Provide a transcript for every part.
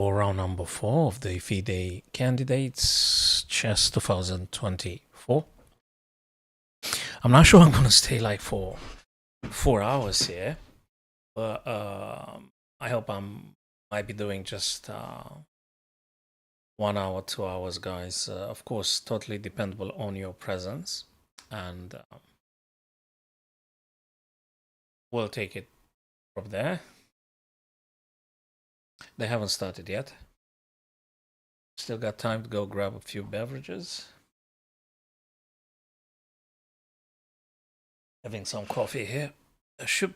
for round number 4 of the FIDE Candidates Chess 2024. I'm not sure I'm going to stay like for 4 hours here, but I hope might be doing just 1 hour, 2 hours, guys. Of course, totally dependable on your presence, and we'll take it from there. They haven't started yet. Still got time to go grab a few beverages. Having some coffee here. That should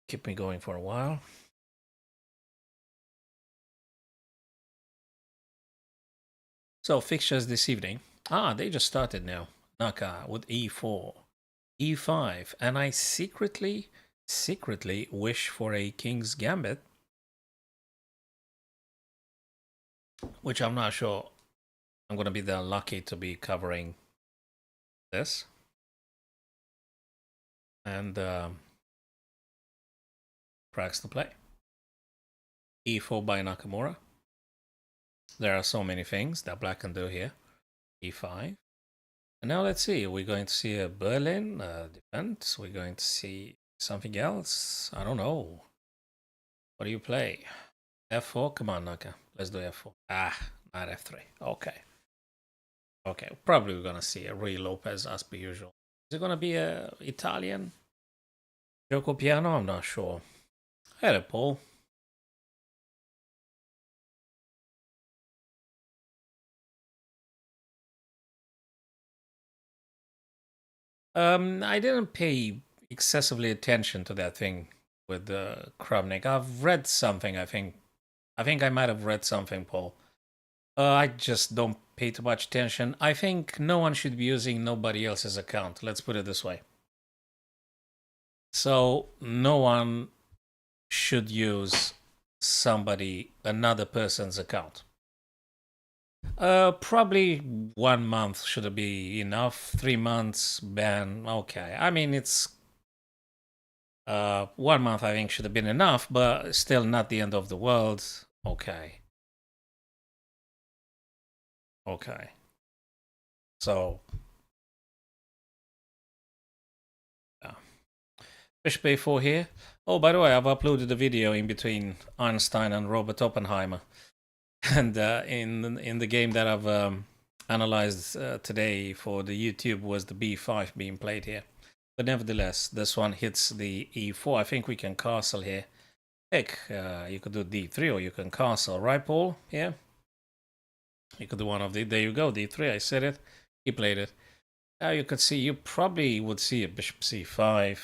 keep me going for a while. So fixtures this evening. They just started now. Naka with e4, e5, and I secretly wish for a king's gambit, which I'm not sure I'm gonna be that lucky to be covering this. And cracks to play. e4 by Nakamura. There are so many things that black can do here. e5. And now let's see. We're going to see a Berlin defense. We're going to see something else. I don't know. What do you play? f4? Come on, Naka. Let's do f4. Not f3. Okay. Okay, probably we're going to see a Rui Lopez as per usual. Is it going to be a Italian? Gioco Piano? I'm not sure. Hello, Paul. I didn't pay excessively attention to that thing with Krupnik. I've read something, I think. I think I might have read something, Paul. I just don't pay too much attention. I think no one should be using nobody else's account. Let's put it this way. So no one should use another person's account. Probably 1 month should be enough. 3 months ban. Okay. I mean, it's 1 month I think should have been enough, but still not the end of the world. Okay. Okay. So yeah. Bishop a4 here. Oh, by the way, I've uploaded a video in between Einstein and Robert Oppenheimer. And in the game that I've analyzed today for the YouTube was the b5 being played here. But nevertheless, this one hits the e4. I think we can castle here. Heck, you could do d3 or you can castle, right, Paul? Yeah. You could do one of the. There you go, d3. I said it. He played it. Now you could see. You probably would see a bishop c5.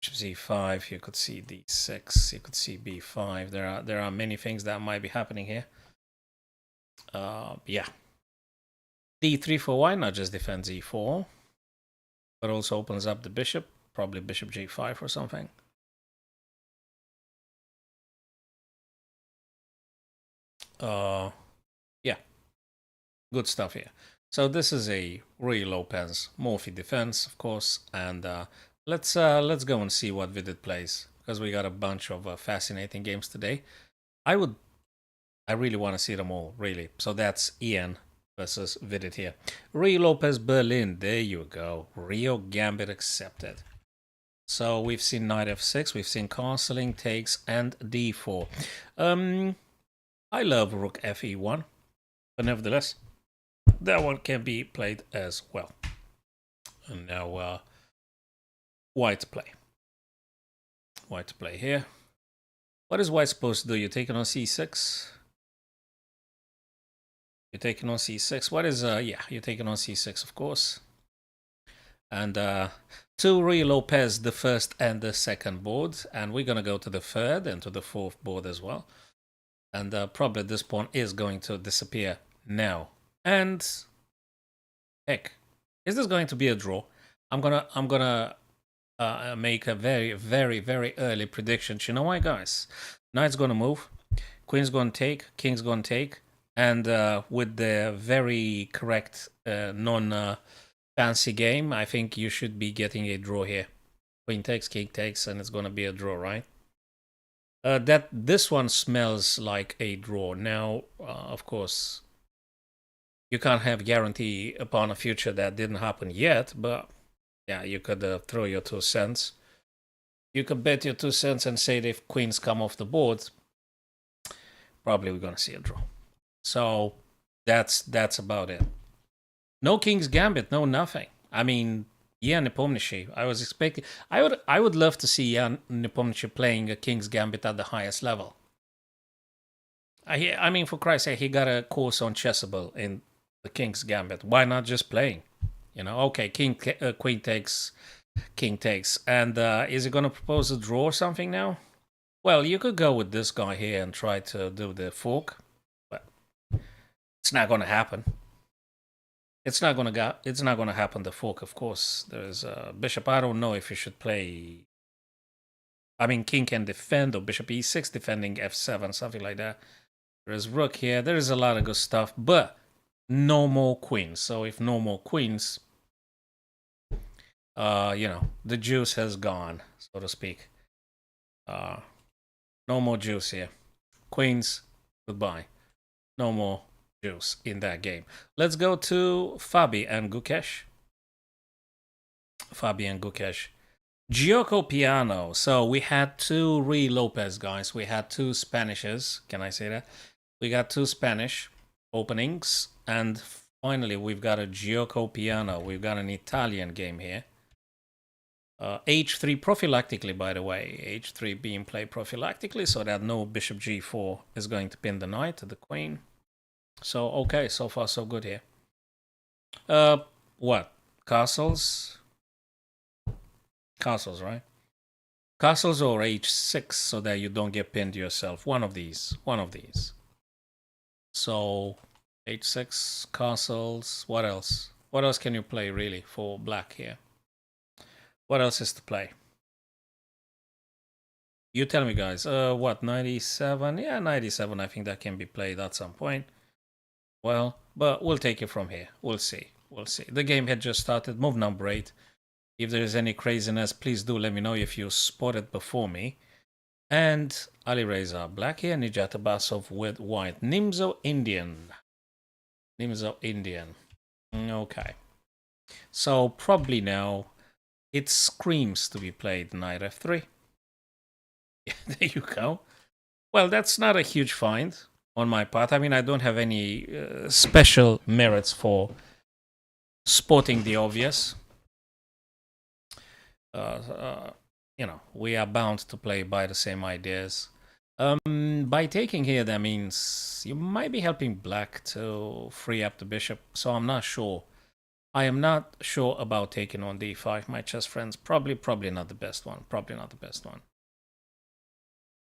Bishop c5. You could see d6. You could see b5. There are many things that might be happening here. Yeah. d3 for why not just defends e4, but also opens up the bishop. Probably bishop g5 or something. Yeah, good stuff here. So this is a Rui Lopez Morphy defense, of course, and let's go and see what Vidit plays, because we got a bunch of fascinating games today. I really want to see them all, really. So that's Ian versus Vidit here. Rui Lopez Berlin, there you go. Rio Gambit accepted. So we've seen knight f6, we've seen castling, takes, and d4. I love rook fe1, but nevertheless, that one can be played as well. And now white to play. White to play here. What is white supposed to do? You're taking on c6. You're taking on c6. What is yeah, you're taking on c6, of course. And to Rui Lopez, the first and the second board, and we're gonna go to the third and to the fourth board as well. And probably this pawn is going to disappear now. And heck, is this going to be a draw? I'm gonna make a very early prediction. You know why, guys? Knight's gonna move, queen's gonna take, king's gonna take, and with the very correct non-fancy game, I think you should be getting a draw here. Queen takes, king takes, and it's gonna be a draw, right? That this one smells like a draw. Now, of course, you can't have guarantee upon a future that didn't happen yet, but yeah, you could throw your 2 cents. You could bet your 2 cents and say that if queens come off the board, probably we're gonna see a draw. So that's about it. No King's Gambit, no nothing. I mean, Jan Nepomniachtchi. I was expecting. I would love to see Jan Nepomniachtchi playing a King's Gambit at the highest level. I mean, for Christ's sake, he got a course on Chessable in the King's Gambit. Why not just playing? You know, okay, Queen takes, King takes, and is he gonna propose a draw or something now? Well, you could go with this guy here and try to do the fork, but it's not gonna happen. It's not gonna happen. The fork, of course. There's bishop. I don't know if you should play. I mean, king can defend, or bishop e6 defending f7, something like that. There's rook here. There is a lot of good stuff, but no more queens. So if no more queens, you know, the juice has gone, so to speak. No more juice here. Queens, goodbye. No more juice in that game. Let's go to Fabi and Gukesh. Fabi and Gukesh. Gioco Piano. So we had two Rui Lopez guys. We had two Spanishes. Can I say that? We got two Spanish openings. And finally, we've got a Gioco Piano. We've got an Italian game here. H3 prophylactically, by the way. H3 being played prophylactically so that no bishop g4 is going to pin the knight to the queen. So, okay, so far so good here. What? Castles? Castles, right? Castles or h6 so that you don't get pinned yourself. One of these. One of these. So, h6, castles. What else? What else can you play, really, for black here? What else is to play? You tell me, guys. What, 97? Yeah, 97. I think that can be played at some point. Well, but we'll take it from here. We'll see. We'll see. The game had just started. Move number 8. If there is any craziness, please do let me know if you spot it before me. And Ali Reza black here. Nijat Abbasov with white. Nimzo Indian. Nimzo Indian. Okay. So probably now it screams to be played knight f3. Yeah, there you go. Well, that's not a huge find on my part. I mean, I don't have any special merits for spotting the obvious. You know, we are bound to play by the same ideas. By taking here, that means you might be helping black to free up the bishop. So I'm not sure. I am not sure about taking on d5, my chess friends. Probably not the best one. Probably not the best one.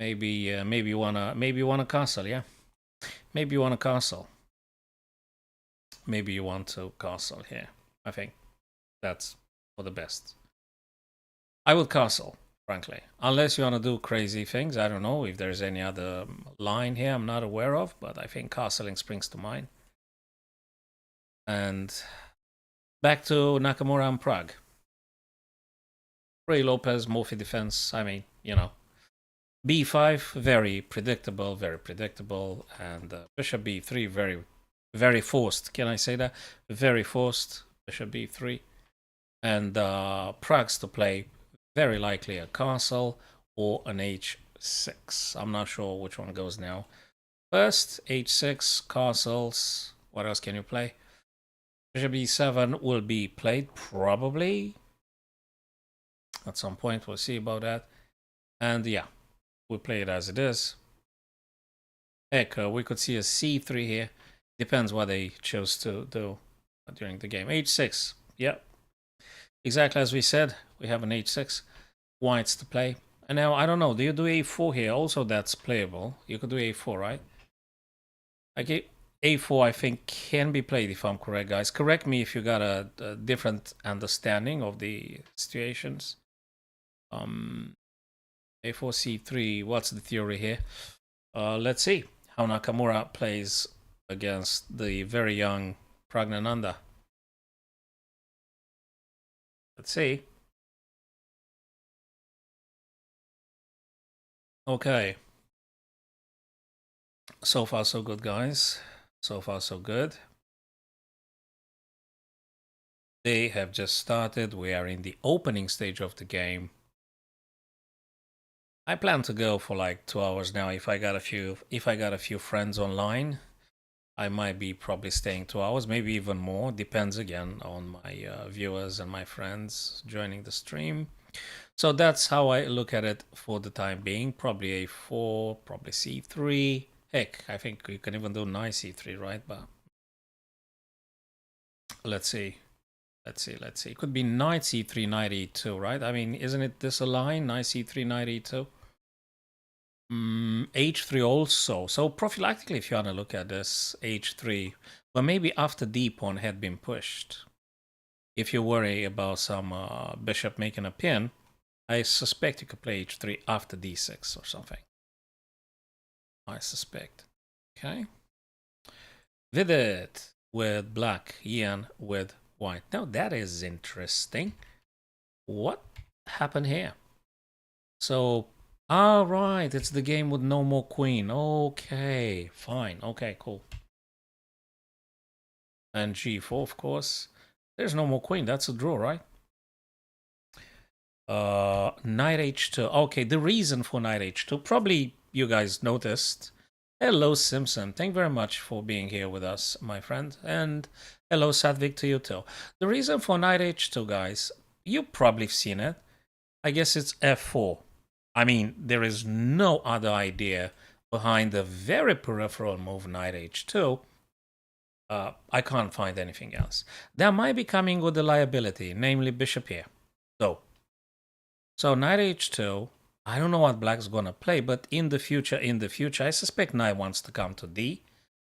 Maybe you wanna castle, yeah. Maybe you want a castle. Maybe you want to castle here. I think that's for the best. I would castle, frankly. Unless you want to do crazy things. I don't know if there's any other line here I'm not aware of, but I think castling springs to mind. And back to Nakamura and Prague. Rui Lopez, Morphy defense. I mean, you know. B5, very predictable, and bishop b3, very forced. Can I say that? Very forced. Bishop b3, and Prague's to play very likely a castle or an h6. I'm not sure which one goes now. First, h6, castles. What else can you play? Bishop b7 will be played probably at some point. We'll see about that. And yeah, we'll play it as it is. Heck, we could see a c3 here. Depends what they chose to do during the game. h6. Yep. Exactly as we said, we have an h6. Whites to play. And now, I don't know, do you do a4 here? Also, that's playable. You could do a4, right? Okay, a4 I think can be played if I'm correct, guys. Correct me if you got a different understanding of the situations. A4, c3, what's the theory here? Let's see how Nakamura plays against the very young Pragnananda. Let's see. Okay, So far, so good, guys. So far, so good. They have just started. We are in the opening stage of the game. I plan to go for like 2 hours now. If I got a few friends online, I might be probably staying 2 hours, maybe even more. Depends again on my viewers and my friends joining the stream. So that's how I look at it for the time being. Probably a4, probably c3. Heck, I think you can even do knight c3, right? But let's see. Let's see. It could be knight c3, knight e2, right? I mean, isn't it this a line? Knight c3, knight e2? H3 also. So prophylactically, if you want to look at this, H3, but maybe after d pawn had been pushed. If you worry about some bishop making a pin, I suspect you could play H3 after d6 or something. I suspect. Okay. Vivid with black, Ian with white. Now that is interesting. What happened here? So, all right, it's the game with no more queen. Okay, fine. Okay, cool. And g4, of course. There's no more queen. That's a draw, right? Knight h2. Okay, the reason for knight h2, probably you guys noticed. Hello, Simpson. Thank you very much for being here with us, my friend. And hello, Sadvik, to you too. The reason for knight h2, guys, you probably have seen it. I guess it's f4. I mean, there is no other idea behind the very peripheral move knight h2. I can't find anything else. That might be coming with the liability, namely bishop here. So knight h2, I don't know what black's going to play, but in the future, I suspect knight wants to come to d.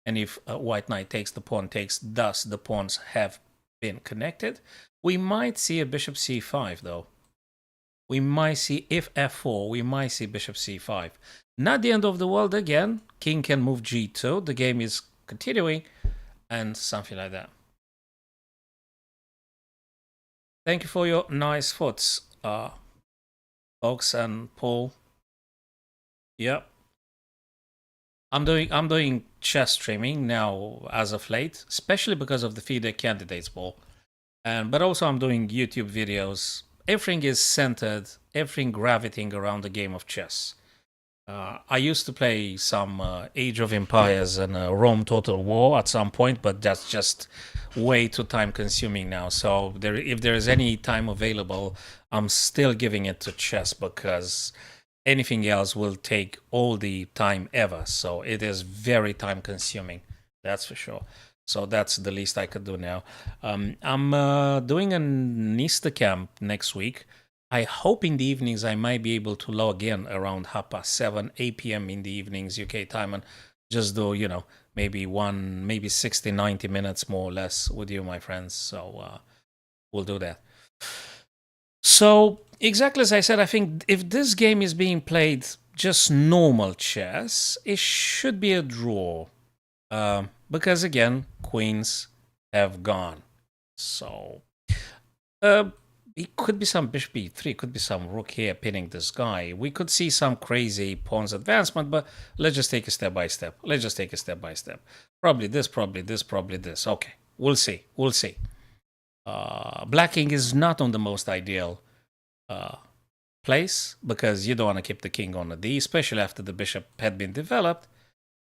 And if white knight takes, the pawn takes, thus the pawns have been connected. We might see a bishop c5, though. We might see, if f4, we might see bishop c5. Not the end of the world again. King can move g2. The game is continuing and something like that. Thank you for your nice thoughts, folks and Paul. Yep. I'm doing chess streaming now as of late, especially because of the FIDE candidates poll. But also I'm doing YouTube videos. Everything is centered, everything gravitating around the game of chess. I used to play some Age of Empires and Rome Total War at some point, but that's just way too time consuming now. So if there is any time available, I'm still giving it to chess because anything else will take all the time ever. So it is very time consuming, that's for sure. So that's the least I could do now. I'm doing an Easter camp next week. I hope in the evenings I might be able to log in around 7:30, 8 p.m. in the evenings UK time and just do, maybe 60, 90 minutes more or less with you, my friends. So we'll do that. So exactly as I said, I think if this game is being played just normal chess, it should be a draw. Because again, queens have gone. So it could be some bishop e3, could be some rook here pinning this guy. We could see some crazy pawns advancement, but let's just take it step by step. Probably this, probably this, probably this. Okay, we'll see. Black king is not on the most ideal place because you don't want to keep the king on the d, especially after the bishop had been developed.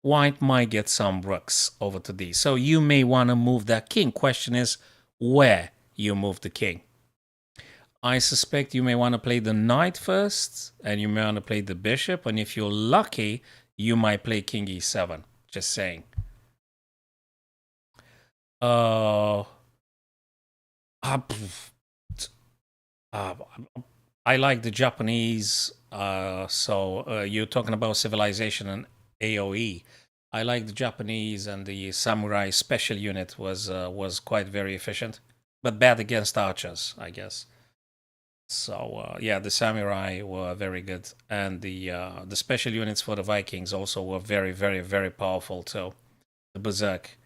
White might get some rooks over to d. So you may want to move that king. Question is where you move the king. I suspect you may want to play the knight first, and you may want to play the bishop, and if you're lucky, you might play king e7. Just saying. I like the Japanese, so you're talking about civilization and AOE. I like the Japanese, and the samurai special unit was quite very efficient, but bad against archers, I guess. So yeah, the samurai were very good, and the special units for the Vikings also were very, very, very powerful too. The berserk.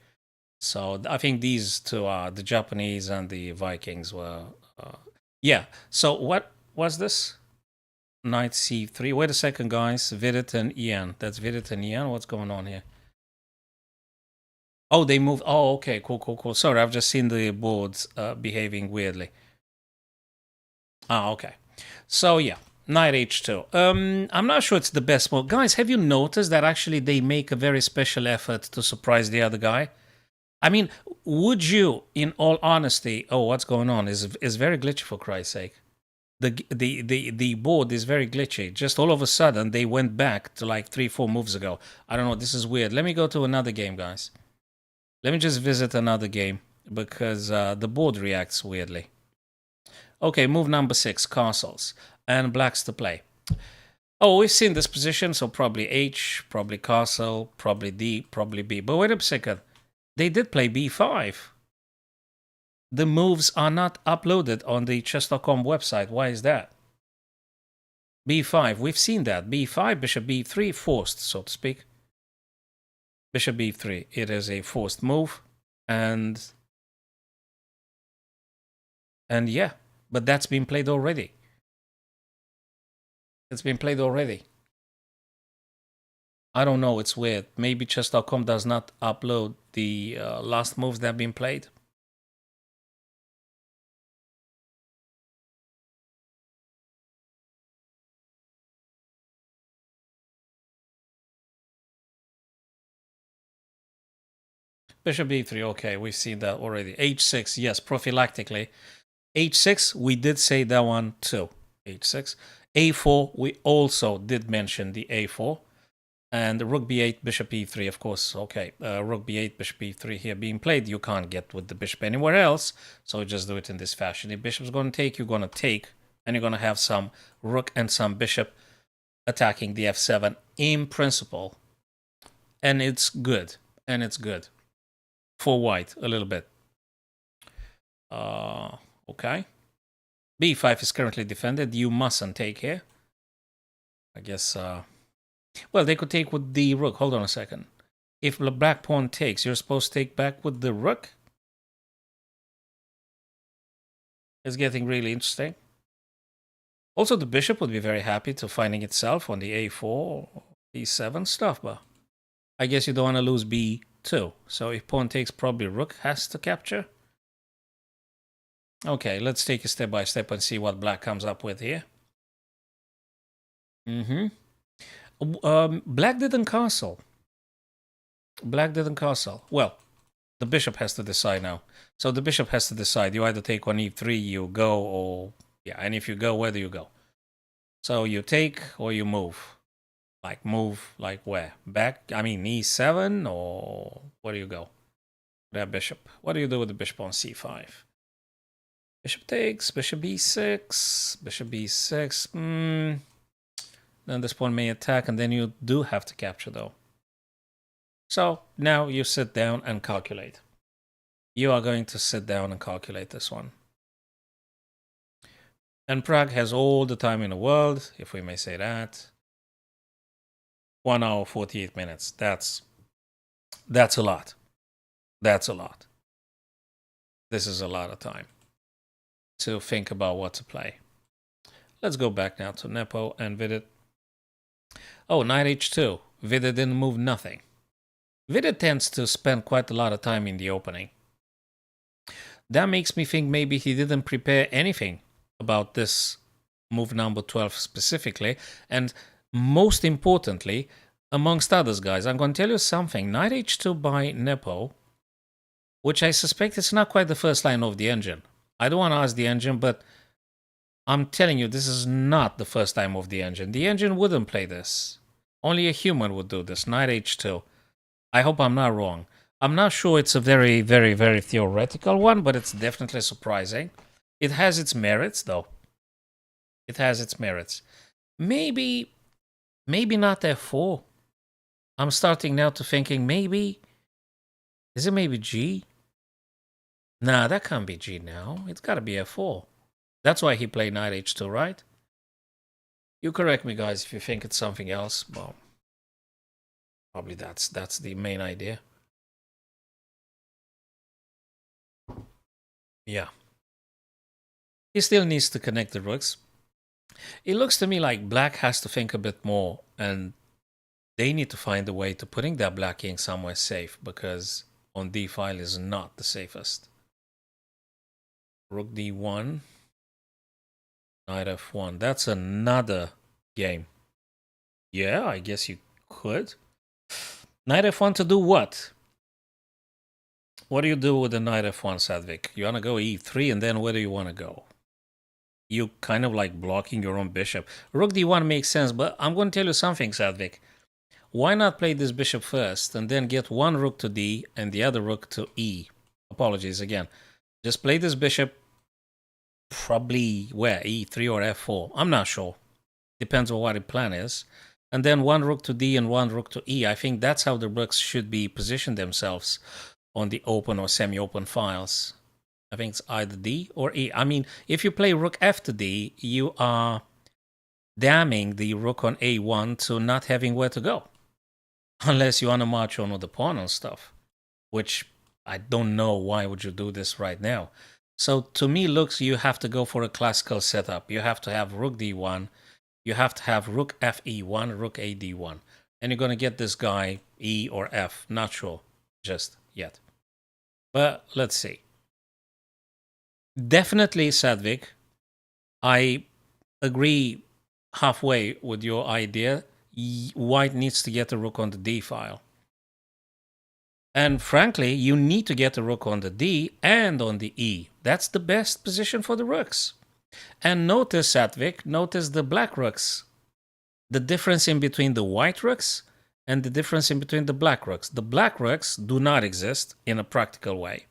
So I think these two are the Japanese and the Vikings were. Yeah. So what was this? Knight c3. Wait a second, guys. Vidit and Ian. That's Vidit and Ian. What's going on here? Oh, they moved. Oh, okay, cool, cool, cool. Sorry, I've just seen the boards behaving weirdly. Ah, okay. So yeah, knight h2. I'm not sure it's the best move. Guys, have you noticed that actually they make a very special effort to surprise the other guy? I mean, would you, in all honesty, oh, what's going on? Is very glitchy for Christ's sake. The board is very glitchy. Just all of a sudden they went back to like 3-4 moves ago. I don't know. This is weird. Let me go to another game, guys. Let me just visit another game because the board reacts weirdly. Okay, move number 6, castles, and blacks to play. Oh, we've seen this position, so probably H, probably castle, probably D, probably B. But wait a second. They did play B5. The moves are not uploaded on the chess.com website. Why is that? B5, we've seen that. B5, bishop B3, forced, so to speak. Bishop B3, it is a forced move. And yeah, but that's been played already. It's been played already. I don't know, it's weird. Maybe chess.com does not upload the last moves that have been played. Bishop b3, okay, we've seen that already. h6, yes, prophylactically. h6, we did say that one too. h6. a4, we also did mention the a4. And rook b8, bishop e3, of course. Okay, rook b8, bishop e3 here being played. You can't get with the bishop anywhere else, so just do it in this fashion. If bishop's going to take, you're going to take, and you're going to have some rook and some bishop attacking the f7 in principle. And it's good. And it's good. For white, a little bit. Okay. b5 is currently defended. You mustn't take here. I guess... well, they could take with the rook. Hold on a second. If the black pawn takes, you're supposed to take back with the rook? It's getting really interesting. Also, the bishop would be very happy to finding itself on the a4, e7 stuff, but I guess you don't want to lose b2. So if pawn takes, probably rook has to capture. Okay, let's take it step by step and see what black comes up with here. Black didn't castle. Black didn't castle. Well, the bishop has to decide now. So the bishop has to decide. You either take on e3, you go, or... yeah, and if you go, where do you go? So you take or you move. Like move, like where? Back, I mean e7, or where do you go? That bishop. What do you do with the bishop on c5? Bishop takes, bishop b6, bishop b6. Then this pawn may attack, and then you do have to capture, though. So now you sit down and calculate. You are going to sit down and calculate this one. And Prague has all the time in the world, if we may say that. 1 hour, 48 minutes. That's a lot. That's a lot. This is a lot of time to think about what to play. Let's go back now to Nepo and Vidit. Oh, knight h2. Vidit didn't move nothing. Vidit tends to spend quite a lot of time in the opening. That makes me think maybe he didn't prepare anything about this move number 12 specifically. And most importantly, amongst others, guys, I'm going to tell you something. Knight h2 by Nepo, which I suspect is not quite the first line of the engine. I don't want to ask the engine, but I'm telling you, this is not the first time of the engine. The engine wouldn't play this. Only a human would do this. Knight h2. I hope I'm not wrong. I'm not sure it's a very, very, very theoretical one, but it's definitely surprising. It has its merits, though. It has its merits. Maybe not f4. I'm starting now to thinking maybe... is it maybe G? Nah, that can't be G now. It's got to be f4. That's why he played knight h2, right? You correct me, guys, if you think it's something else. Well, probably that's the main idea. Yeah. He still needs to connect the rooks. It looks to me like black has to think a bit more, and they need to find a way to putting that black king somewhere safe, because on d file is not the safest. Rook d1, knight f1. That's another game. Yeah, I guess you could. Knight f1 to do what? What do you do with the knight f1, Sadvik? You want to go e3, and then where do you want to go? You kind of like blocking your own bishop. Rook d1 makes sense, but I'm going to tell you something, Sadvik. Why not play this bishop first, and then get one rook to d and the other rook to e? Apologies again. Just play this bishop, probably where? e3 or f4? I'm not sure. Depends on what the plan is. And then one rook to d and one rook to e. I think that's how the rooks should be positioned themselves on the open or semi-open files. I think it's either d or e. I mean, if you play rook f to d, you are damning the rook on a1 to not having where to go. Unless you want to march on with the pawn and stuff, which I don't know why would you do this right now. So to me, looks you have to go for a classical setup. You have to have rook d1. You have to have rook fe1, rook a d1. And you're going to get this guy e or f. Not sure just yet. But let's see. Definitely, Sadvik, I agree halfway with your idea. White needs to get a rook on the d file. And frankly, you need to get a rook on the d and on the e. That's the best position for the rooks. And notice, Sadvik, notice the black rooks. The difference in between the white rooks and the difference in between the black rooks. The black rooks do not exist in a practical way.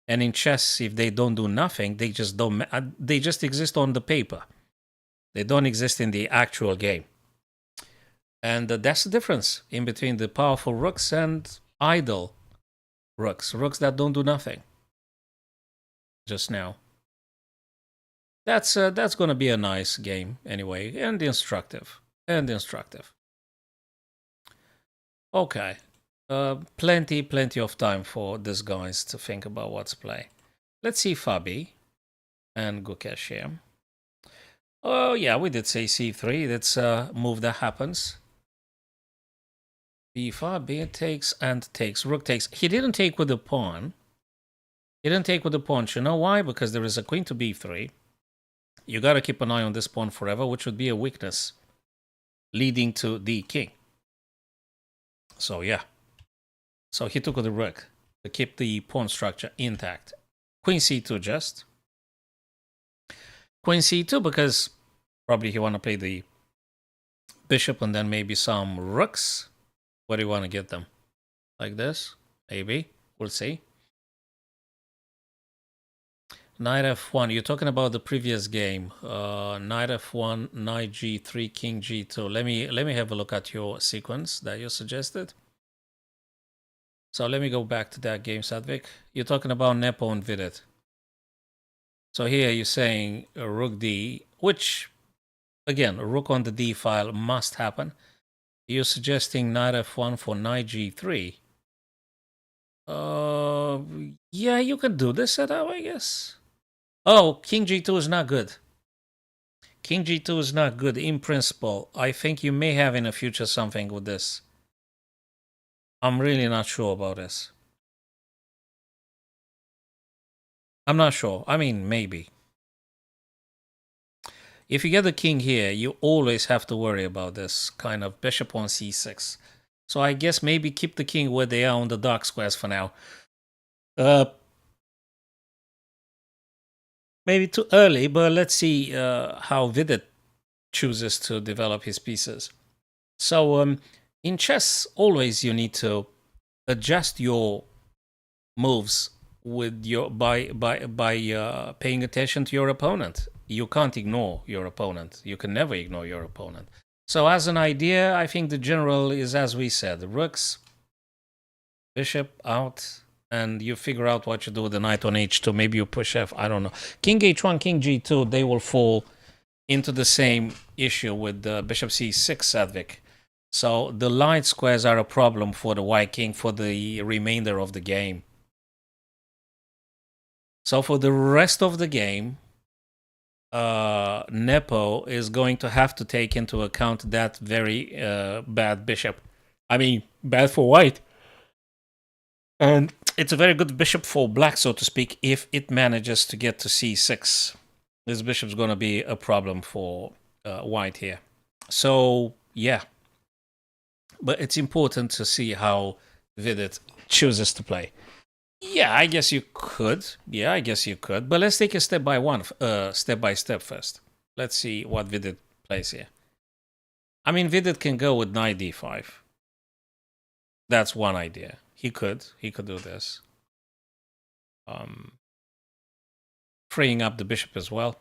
And in chess, if they don't do nothing, they just don't. They just exist on the paper. They don't exist in the actual game. And that's the difference in between the powerful rooks and idle rooks. Rooks that don't do nothing. Just now. That's going to be a nice game anyway, and instructive. Okay. Plenty of time for these guys to think about what to play. Let's see Fabi and Gukesh here. Oh yeah, we did say c3. That's a move that happens. b5, b takes and takes. Rook takes. He didn't take with the pawn. You know why? Because there is a queen to b3. You got to keep an eye on this pawn forever, which would be a weakness, leading to the king. So yeah. So he took with the rook to keep the pawn structure intact. Queen c2 just. Queen c2 because probably he want to play the bishop and then maybe some rooks. Where do you want to get them? Like this? Maybe. We'll see. Knight f1. You're talking about the previous game. Knight f1, knight g3, king g2. Let me have a look at your sequence that you suggested. So let me go back to that game, Sadvik. You're talking about Nepo and Vidit. So here you're saying rook d, which, again, rook on the d file must happen. You're suggesting knight f1 for knight g3. Yeah, you can do this setup, I guess. Oh, king g2 is not good. King g2 is not good in principle. I think you may have in the future something with this. I'm really not sure about this. I'm not sure. I mean, maybe. If you get the king here, you always have to worry about this kind of bishop on c6. So I guess maybe keep the king where they are on the dark squares for now. Maybe too early, but let's see how Vidit chooses to develop his pieces. So in chess, always you need to adjust your moves with your by paying attention to your opponent. You can't ignore your opponent. You can never ignore your opponent. So as an idea, I think the general is, as we said, rooks, bishop out, and you figure out what you do with the knight on h2. Maybe you push f, I don't know. King h1, king g2, they will fall into the same issue with the bishop c6, Sadvik. So the light squares are a problem for the white king for the remainder of the game. So for the rest of the game, Nepo is going to have to take into account that very bad bishop. I mean, bad for white. And It's a very good bishop for black, so to speak, if it manages to get to c6. This bishop's going to be a problem for white here. So, yeah. But it's important to see how Vidit chooses to play. Yeah, I guess you could. Yeah, I guess you could. But let's take it step by step first. Let's see what Vidit plays here. I mean, Vidit can go with knight d5. That's one idea. He could do this. Freeing up the bishop as well.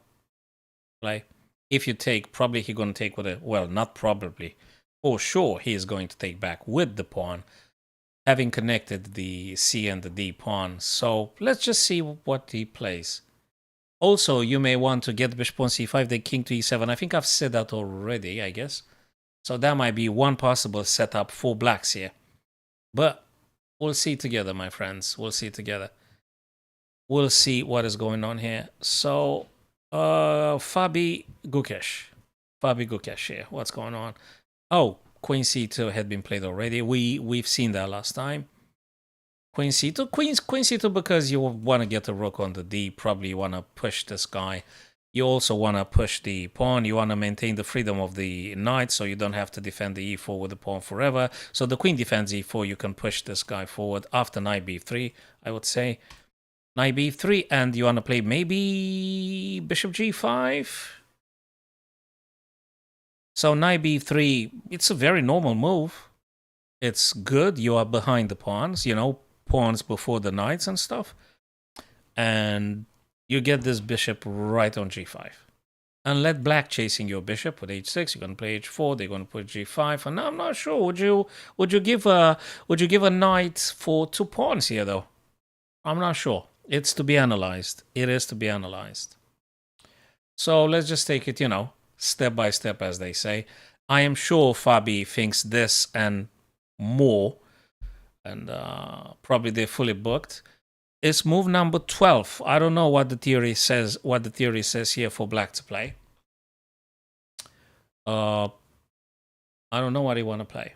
Play. If you take, probably he's going to take with a, well, not probably. For sure, he is going to take back with the pawn, having connected the C and the D pawn. So let's just see what he plays. Also, you may want to get bishop on c5, then king to e7. I think I've said that already, I guess. So that might be one possible setup for blacks here. But we'll see together, my friends. We'll see together. We'll see what is going on here. So, Fabi Gukesh here. What's going on? Oh, Queen C2 had been played already. We've seen that last time. Queen C2. Queen C2 because you want to get a rook on the D. Probably want to push this guy. You also want to push the pawn. You want to maintain the freedom of the knight so you don't have to defend the e4 with the pawn forever. So the queen defends e4. You can push this guy forward after knight b3, I would say. Knight b3, and you want to play maybe bishop g5? So knight b3, it's a very normal move. It's good. You are behind the pawns, you know, pawns before the knights and stuff. And you get this bishop right on g5. And let black chasing your bishop with h6. You're going to play h4. They're going to put g5. And I'm not sure. Would you give a knight for 2 pawns here though? I'm not sure. It's to be analyzed. It is to be analyzed. So let's just take it, you know, step by step, as they say. I am sure Fabi thinks this and more. And probably they're fully booked. It's move number 12. I don't know what the theory says. What the theory says here for black to play. I don't know what he want to play.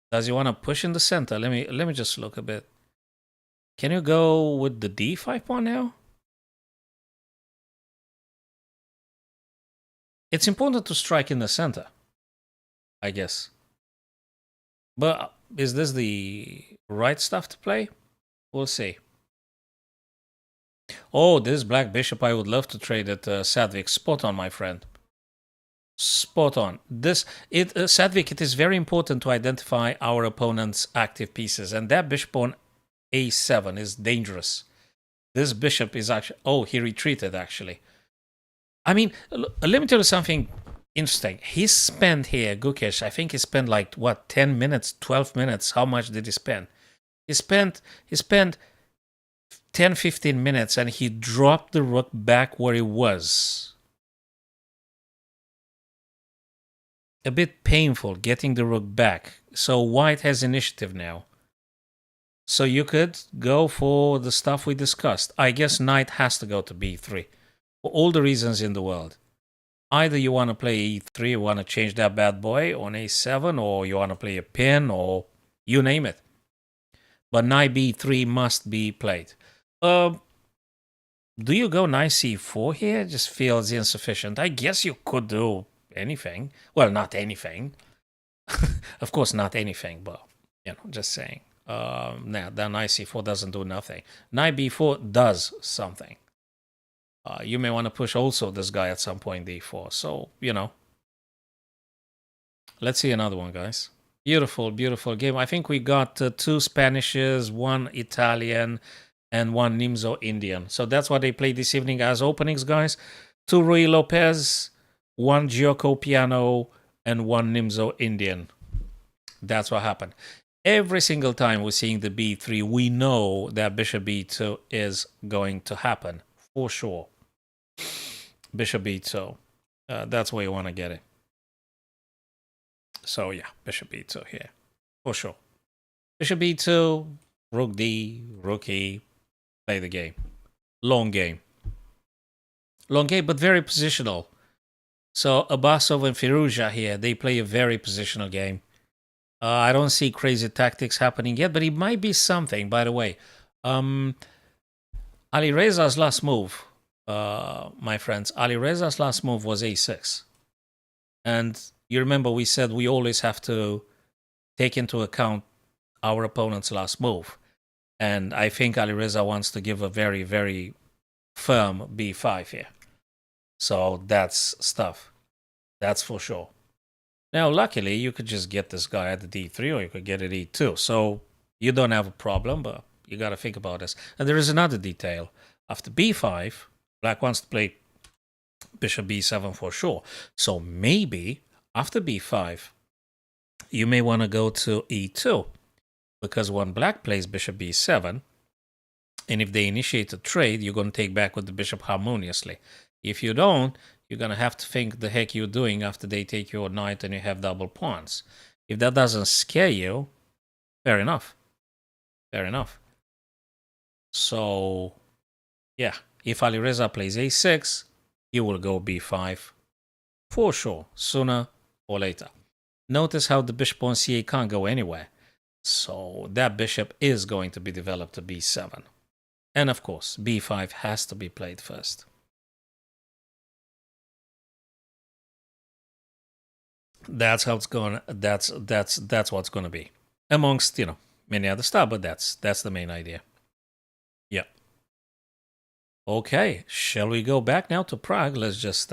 Does he want to push in the center? Let me just look a bit. Can you go with the d5 pawn now? It's important to strike in the center, I guess. But is this the right stuff to play? We'll see. Oh, this black bishop, I would love to trade it, Sadvik. Spot on, my friend. Spot on. Sadvik, it is very important to identify our opponent's active pieces. And that bishop on a7 is dangerous. This bishop is actually... Oh, he retreated, actually. I mean, let me tell you something interesting. He spent here, Gukesh, I think he spent like, what, 10 minutes, 12 minutes? How much did he spend? He spent 10, 15 minutes and he dropped the rook back where it was. A bit painful getting the rook back. So white has initiative now. So you could go for the stuff we discussed. I guess knight has to go to b3. For all the reasons in the world. Either you want to play e3, you want to change that bad boy on a7, or you want to play a pin, or you name it. But knight b3 must be played. Do you go knight c4 here? It just feels insufficient. I guess you could do anything. Well, not anything. Of course, not anything, but, you know, just saying. Now, that knight c4 doesn't do nothing. Knight b4 does something. You may want to push also this guy at some point d4. So, you know. Let's see another one, guys. Beautiful, beautiful game. I think we got 2 Spanishes, 1 Italian, and 1 Nimzo Indian. So that's what they played this evening as openings, guys. 2 Rui Lopez, 1 Gioco Piano, and 1 Nimzo Indian. That's what happened. Every single time we're seeing the b3, we know that bishop b2 is going to happen. For sure. Bishop b2. That's where you want to get it. So yeah, bishop b2 here. For sure. Bishop b2, rook d, rook e. Play the game. Long game. Long game, but very positional. So Abbasov and Firouzja here, they play a very positional game. I don't see crazy tactics happening yet, but it might be something, by the way. Ali Reza's last move, my friends, Ali Reza's last move was a6. And you remember we said we always have to take into account our opponent's last move. And I think Ali Reza wants to give a very, very firm b5 here. So that's stuff. That's for sure. Now, luckily, you could just get this guy at the d3 or you could get it e2. So you don't have a problem, but you got to think about this. And there is another detail. After b5, black wants to play bishop b7 for sure. So maybe after b5, you may want to go to e2. Because when black plays bishop b7, and if they initiate a trade, you're going to take back with the bishop harmoniously. If you don't, you're going to have to think the heck you're doing after they take your knight and you have double pawns. If that doesn't scare you, fair enough. Fair enough. So, yeah, if Alireza plays a6, you will go b5 for sure, sooner or later. Notice how the bishop on c8 can't go anywhere. So that bishop is going to be developed to b7. And of course, b5 has to be played first. That's how it's going. That's what's going to be, amongst many other stuff. But that's the main idea. Yeah. Okay. Shall we go back now to Prague? Let's just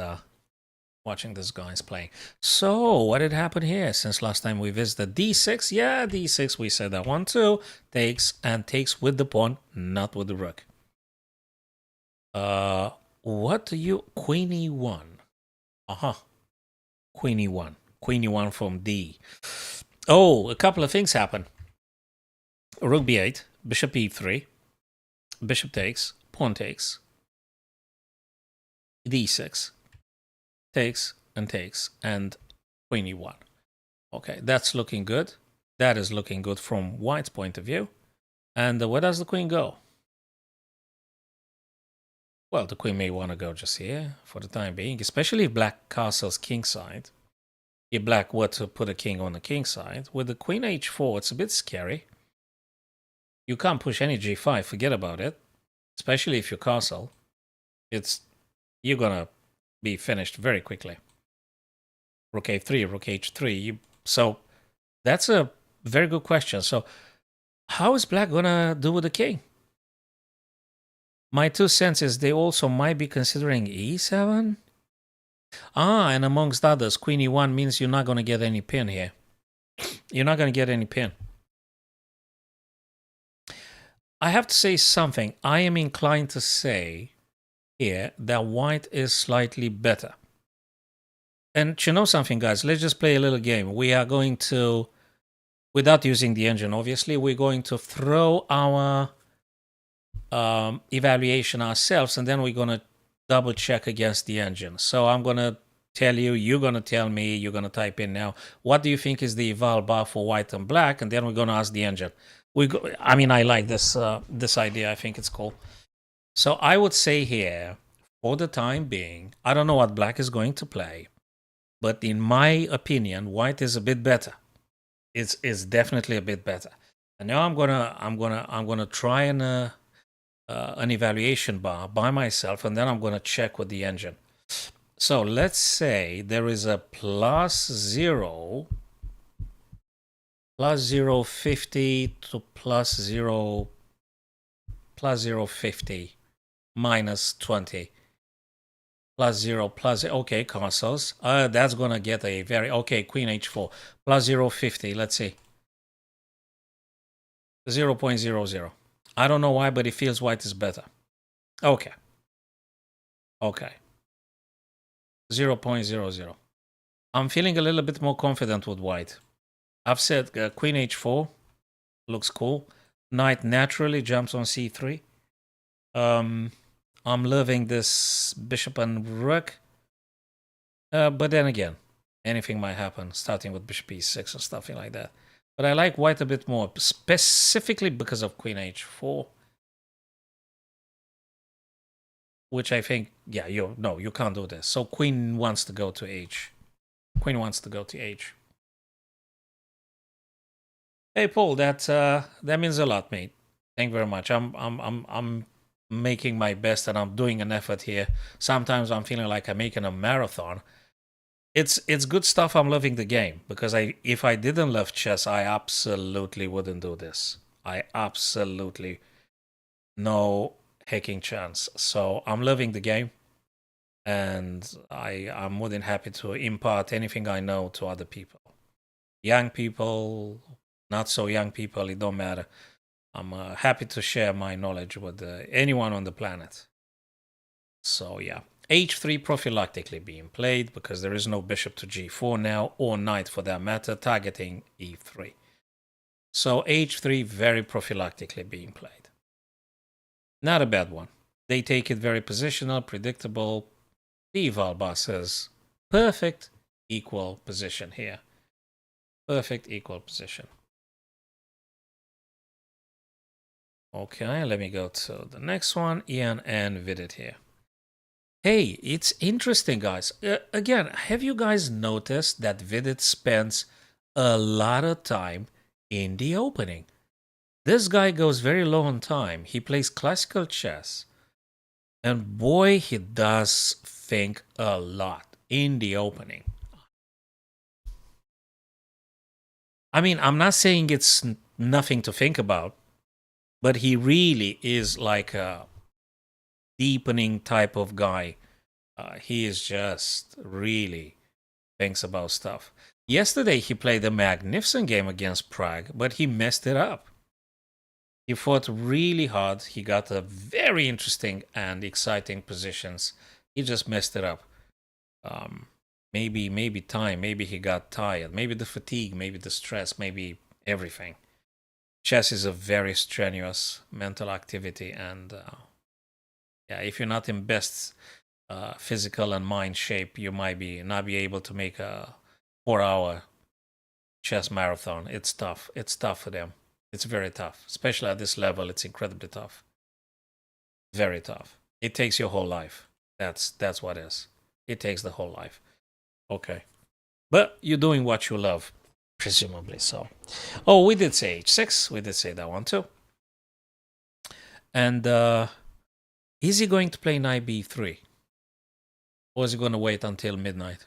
watching this guys playing. So what had happened here since last time we visited? D6. Yeah, D6. We said that one too. Takes with the pawn, not with the rook. What do you Queen E1? Queen E1. Queen E1 from D. Oh, a couple of things happen. Rook B8, bishop E3, bishop takes, pawn takes, D6, takes, and Queen E1. Okay, that's looking good. That is looking good from White's point of view. And where does the queen go? Well, the queen may want to go just here for the time being, especially if black castles kingside. If black were to put a king on the king side, with the queen h4, it's a bit scary. You can't push any g5, forget about it. Especially if you castle. You're gonna be finished very quickly. Rook a3, rook h3. So that's a very good question. So how is black gonna do with the king? My 2 cents is they also might be considering e7. And amongst others, queen e1 means you're not going to get any pin here. You're not going to get any pin. I have to say something. I am inclined to say here that white is slightly better. And you know something, guys? Let's just play a little game. We are going to, without using the engine, obviously, we're going to throw our evaluation ourselves, and then we're going to double check against the engine. So I'm going to tell you, you're going to tell me, you're going to type in now, what do you think is the eval bar for white and black? And then we're going to ask the engine. I like this this idea. I think it's cool. So I would say here, for the time being, I don't know what black is going to play, but in my opinion, white is a bit better. It's definitely a bit better. And now I'm gonna try an evaluation bar by myself, and then I'm going to check with the engine. So let's say there is a plus 0.50 to plus 0.50 minus 20 plus 0 plus, okay, castles. That's going to get a very, okay, queen h4 plus 0.50. Let's see, 0.00. I don't know why, but it feels white is better. Okay. 0.00. I'm feeling a little bit more confident with white. I've said queen h4 looks cool. Knight naturally jumps on c3. I'm loving this bishop and rook. But then again, anything might happen, starting with bishop e6 or something like that. But I like white a bit more, specifically because of queen h4. Which I think, yeah, you can't do this. So queen wants to go to h. Queen wants to go to h. Hey, Paul, that means a lot, mate. Thank you very much. I'm making my best and I'm doing an effort here. Sometimes I'm feeling like I'm making a marathon. It's good stuff. I'm loving the game because if I didn't love chess, I absolutely wouldn't do this. I absolutely no hacking chance. So I'm loving the game, and I'm more than happy to impart anything I know to other people. Young people, not so young people, it don't matter. I'm happy to share my knowledge with anyone on the planet. So yeah, h3 prophylactically being played because there is no bishop to g4 now, or knight for that matter, targeting e3. So h3 very prophylactically being played. Not a bad one. They take it very positional, predictable. The Valba says perfect equal position here. Perfect equal position. Okay, let me go to the next one. Ian and Vidit here. Hey, it's interesting, guys. Again, have you guys noticed that Vidit spends a lot of time in the opening? This guy goes very low on time. He plays classical chess. And boy, he does think a lot in the opening. I mean, I'm not saying it's nothing to think about, but he really is like a deepening type of guy. He is just really thinks about stuff. Yesterday, he played a magnificent game against Prague, but he messed it up. He fought really hard. He got a very interesting and exciting positions. He just messed it up. Maybe time. Maybe he got tired. Maybe the fatigue. Maybe the stress. Maybe everything. Chess is a very strenuous mental activity, and yeah, if you're not in best physical and mind shape, you might not be able to make a 4 hour chess marathon. It's tough. It's tough for them. It's very tough, especially at this level. It's incredibly tough. Very tough. It takes your whole life. That's what it is. It takes the whole life. Okay, but you're doing what you love, presumably. So, oh, we did say h6. We did say that one too. And is he going to play knight b3, or is he going to wait until midnight?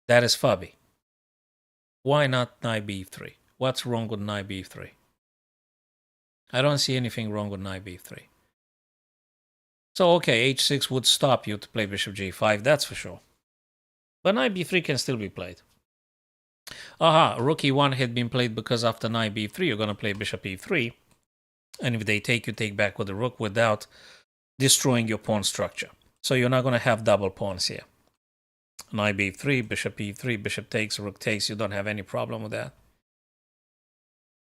That is Fabi. Why not knight b3? What's wrong with knight b3? I don't see anything wrong with knight b3. So, okay, h6 would stop you to play bishop g5, that's for sure. But knight b3 can still be played. Aha, rook e1 had been played because after knight b3, you're going to play bishop e3. And if they take, you take back with the rook without destroying your pawn structure. So you're not going to have double pawns here. Knight b3, bishop e3, bishop takes, rook takes. You don't have any problem with that.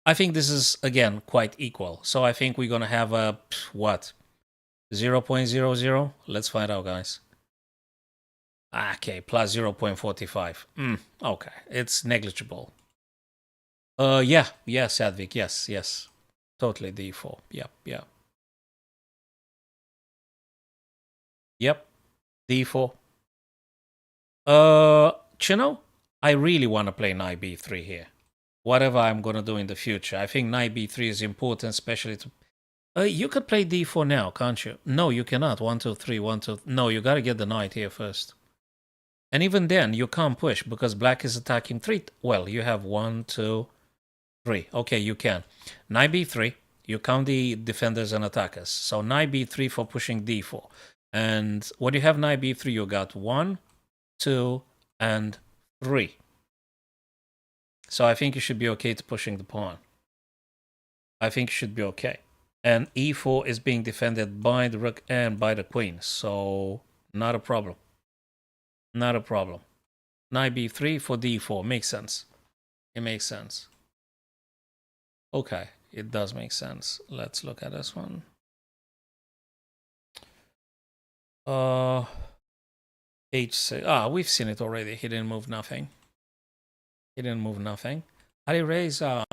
I think this is, again, quite equal. So I think we're going to have a, what, 0.00? Let's find out, guys. Okay, plus 0.45. Okay, it's negligible. Yeah, Sadvik, yes. Totally d4. Yep. Yep, d4. Chino, I really want to play knight b3 here. Whatever I'm going to do in the future. I think knight b3 is important, especially to... you could play d4 now, can't you? No, you cannot. 1, 2, 3, 1, 2... No, you got to get the knight here first. And even then, you can't push because black is attacking 3. Well, you have 1, 2, 3. Okay, you can. Knight b3. You count the defenders and attackers. So knight b3 for pushing d4. And when you have knight b3, you got 1, 2, and 3. So I think you should be okay to pushing the pawn. I think you should be okay. And e4 is being defended by the rook and by the queen. So not a problem. Not a problem. Knight b3 for d4. Makes sense. It makes sense. Okay, it does make sense. Let's look at this one. h6. We've seen it already. He didn't move nothing. Alireza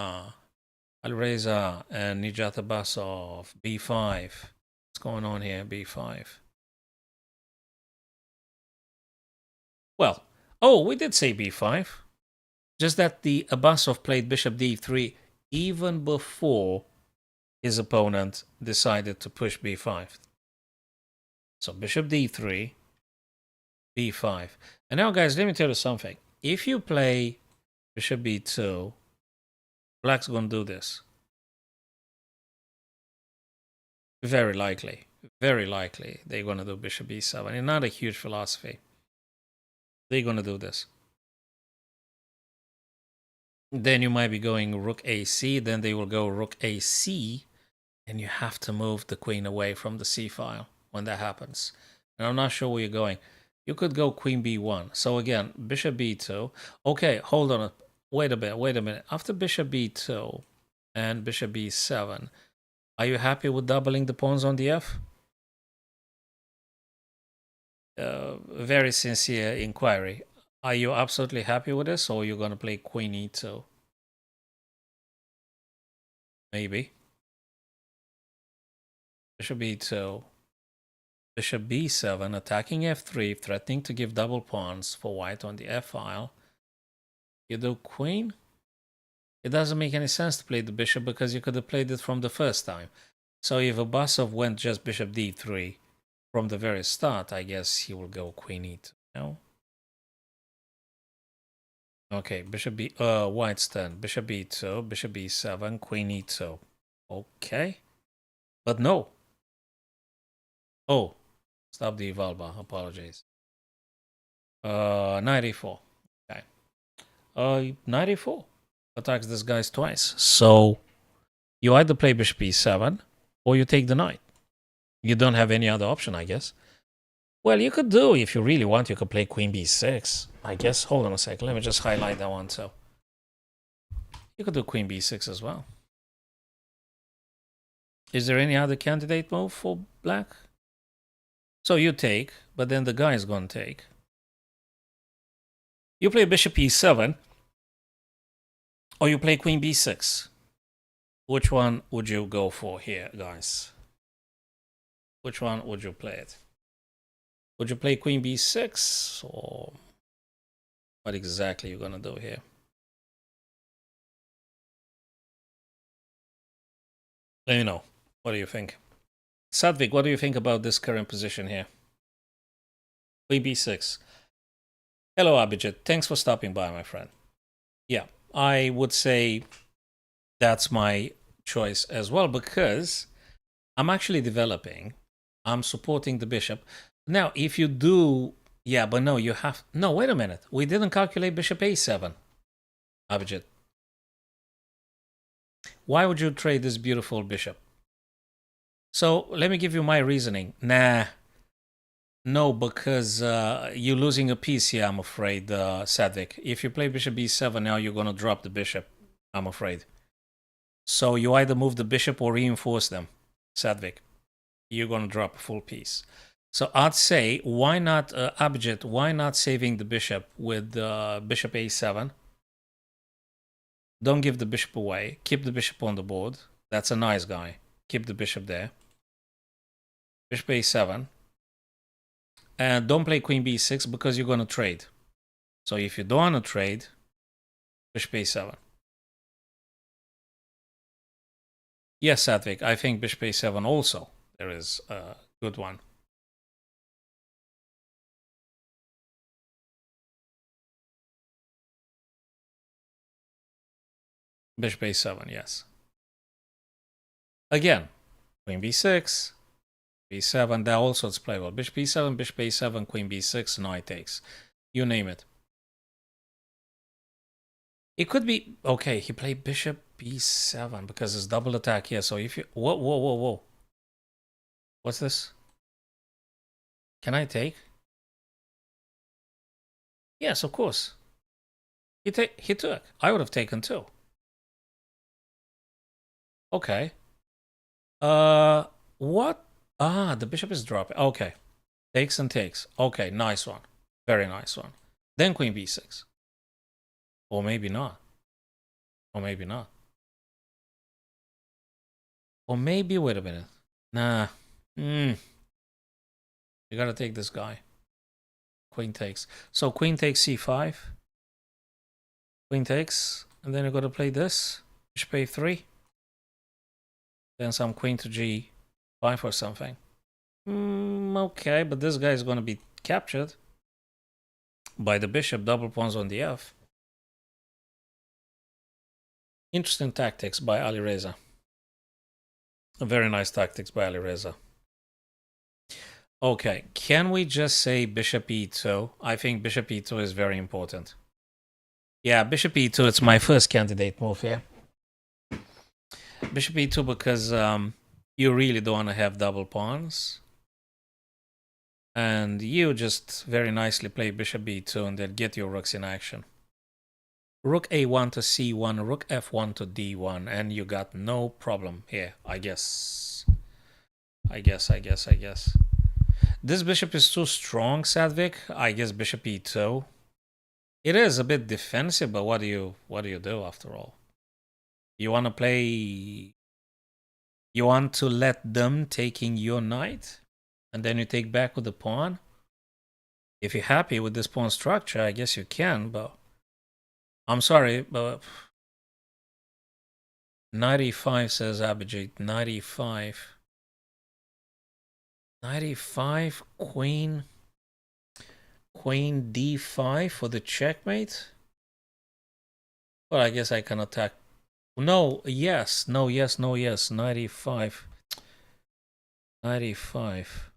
and Nijat Abbasov. b5. What's going on here? b5. Well, we did say b5. Just that the Abbasov played bishop d3 even before his opponent decided to push b5. So bishop d3, b5. And now, guys, let me tell you something. If you play bishop b2, black's going to do this. Very likely. Very likely they're going to do bishop b7. It's not a huge philosophy. They're going to do this. Then you might be going rook ac. Then they will go rook ac. And you have to move the queen away from the c file when that happens. And I'm not sure where you're going. You could go queen b1. So again, bishop b2. Okay, hold on. Wait a minute. After bishop b2 and bishop b7, are you happy with doubling the pawns on the f? Very sincere inquiry. Are you absolutely happy with this, or are you going to play queen e2? Maybe. Bishop e2. Bishop b7, attacking f3, threatening to give double pawns for white on the f file. You do queen? It doesn't make any sense to play the bishop because you could have played it from the first time. So if Abbasov went just bishop d3 from the very start, I guess he will go queen e2. No? Okay, bishop b, white's turn. Bishop b2, bishop b7, queen e2. Okay. But no. Oh, stop the Valba. Apologies. 94. Okay. 94. Attacks this guy's twice. So you either play bishop e7 or you take the knight. You don't have any other option, I guess. Well, you could do, if you really want, you could play queen b6. I guess, hold on a second. Let me just highlight that one. So you could do queen b6 as well. Is there any other candidate move for black? So you take, but then the guy is going to take. You play bishop e7, or you play queen b6. Which one would you go for here, guys? Which one would you play it? Would you play queen b6, or what exactly are you going to do here? Let me know. What do you think? Sadvik, what do you think about this current position here? Queen b6. Hello, Abhijit. Thanks for stopping by, my friend. Yeah, I would say that's my choice as well, because I'm actually developing. I'm supporting the bishop. Now, if you do... Yeah, but no, you have... No, wait a minute. We didn't calculate bishop a7, Abhijit. Why would you trade this beautiful bishop? So, let me give you my reasoning. Nah. No, because you're losing a piece here, I'm afraid, Sadvik. If you play bishop b7 now, you're going to drop the bishop, I'm afraid. So you either move the bishop or reinforce them, Sadvik. You're going to drop a full piece. So I'd say, why not, Abhijit, why not saving the bishop with bishop a7? Don't give the bishop away. Keep the bishop on the board. That's a nice guy. Keep the bishop there. Bishop a7. And don't play queen b6 because you're going to trade. So if you don't want to trade, bishop a7. Yes, Satvik, I think bishop a7 also. There is a good one. Bishop a7, yes. Again, queen b6, b7, that also is playable. Bishop b7, bishop a7, queen b6, knight takes. You name it. It could be... Okay, he played bishop b7 because it's double attack here. So if you... Whoa. What's this? Can I take? Yes, of course. He took. I would have taken too. Okay. What? Ah, the bishop is dropping. Okay. Takes and takes. Okay, nice one. Very nice one. Then queen b6. Or maybe not. Or maybe not. Or maybe, wait a minute. Nah. You gotta take this guy. Queen takes. So queen takes c5. Queen takes. And then you gotta play this. Bishop a3. Then some queen to g5 or something. Okay, but this guy is going to be captured by the bishop, double pawns on the f. Interesting tactics by Ali Reza. Very nice tactics by Ali Reza. Okay, can we just say bishop e2? I think bishop e2 is very important. Yeah, bishop e2, it's my first candidate move here. Bishop e2 because you really don't want to have double pawns. And you just very nicely play bishop b2 and then get your rooks in action. Rook a1 to c1, rook f1 to d1, and you got no problem here, I guess. I guess. This bishop is too strong, Sadvik. I guess bishop e2. It is a bit defensive, but what do you do after all? You want to play... You want to let them taking your knight? And then you take back with the pawn? If you're happy with this pawn structure, I guess you can, but... I'm sorry, but... 95 says Abhijit. 95. 95, queen d5 for the checkmate? Well, I guess I can attack. No, yes, 95. 95.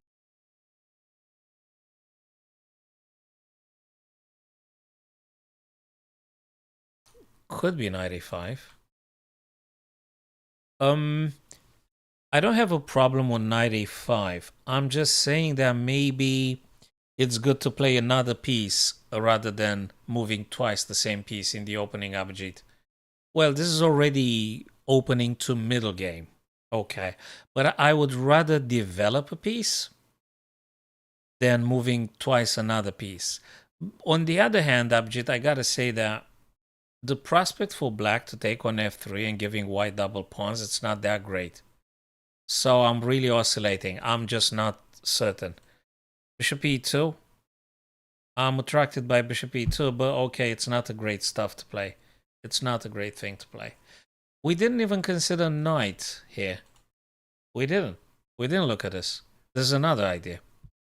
Could be 95. I don't have a problem with 95. I'm just saying that maybe it's good to play another piece rather than moving twice the same piece in the opening, Abhijit. Well, this is already opening to middle game. Okay. But I would rather develop a piece than moving twice another piece. On the other hand, Abhijit, I gotta say that the prospect for black to take on f3 and giving white double pawns, it's not that great. So I'm really oscillating. I'm just not certain. Bishop e2. I'm attracted by bishop e2, but okay, it's not a great stuff to play. It's not a great thing to play. We didn't even consider knight here. We didn't. We didn't look at this. This is another idea.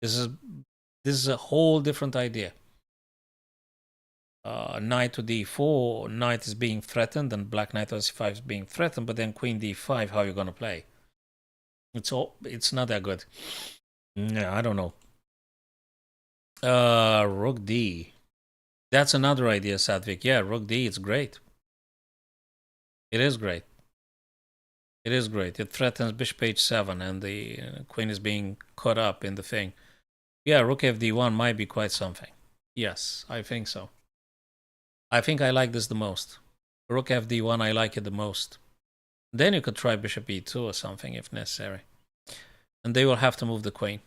This is a whole different idea. Knight to d4, knight is being threatened, and black knight to c5 is being threatened, but then queen d5, how are you going to play? It's not that good. Yeah, I don't know. Rook D. That's another idea, Sadvik. Yeah, Rook D, it's great. It is great. It is great. It threatens bishop h7 and the queen is being caught up in the thing. Yeah, Rook fd1 might be quite something. Yes, I think so. I think I like this the most. Rook fd1, I like it the most. Then you could try bishop e2 or something if necessary. And they will have to move the queen.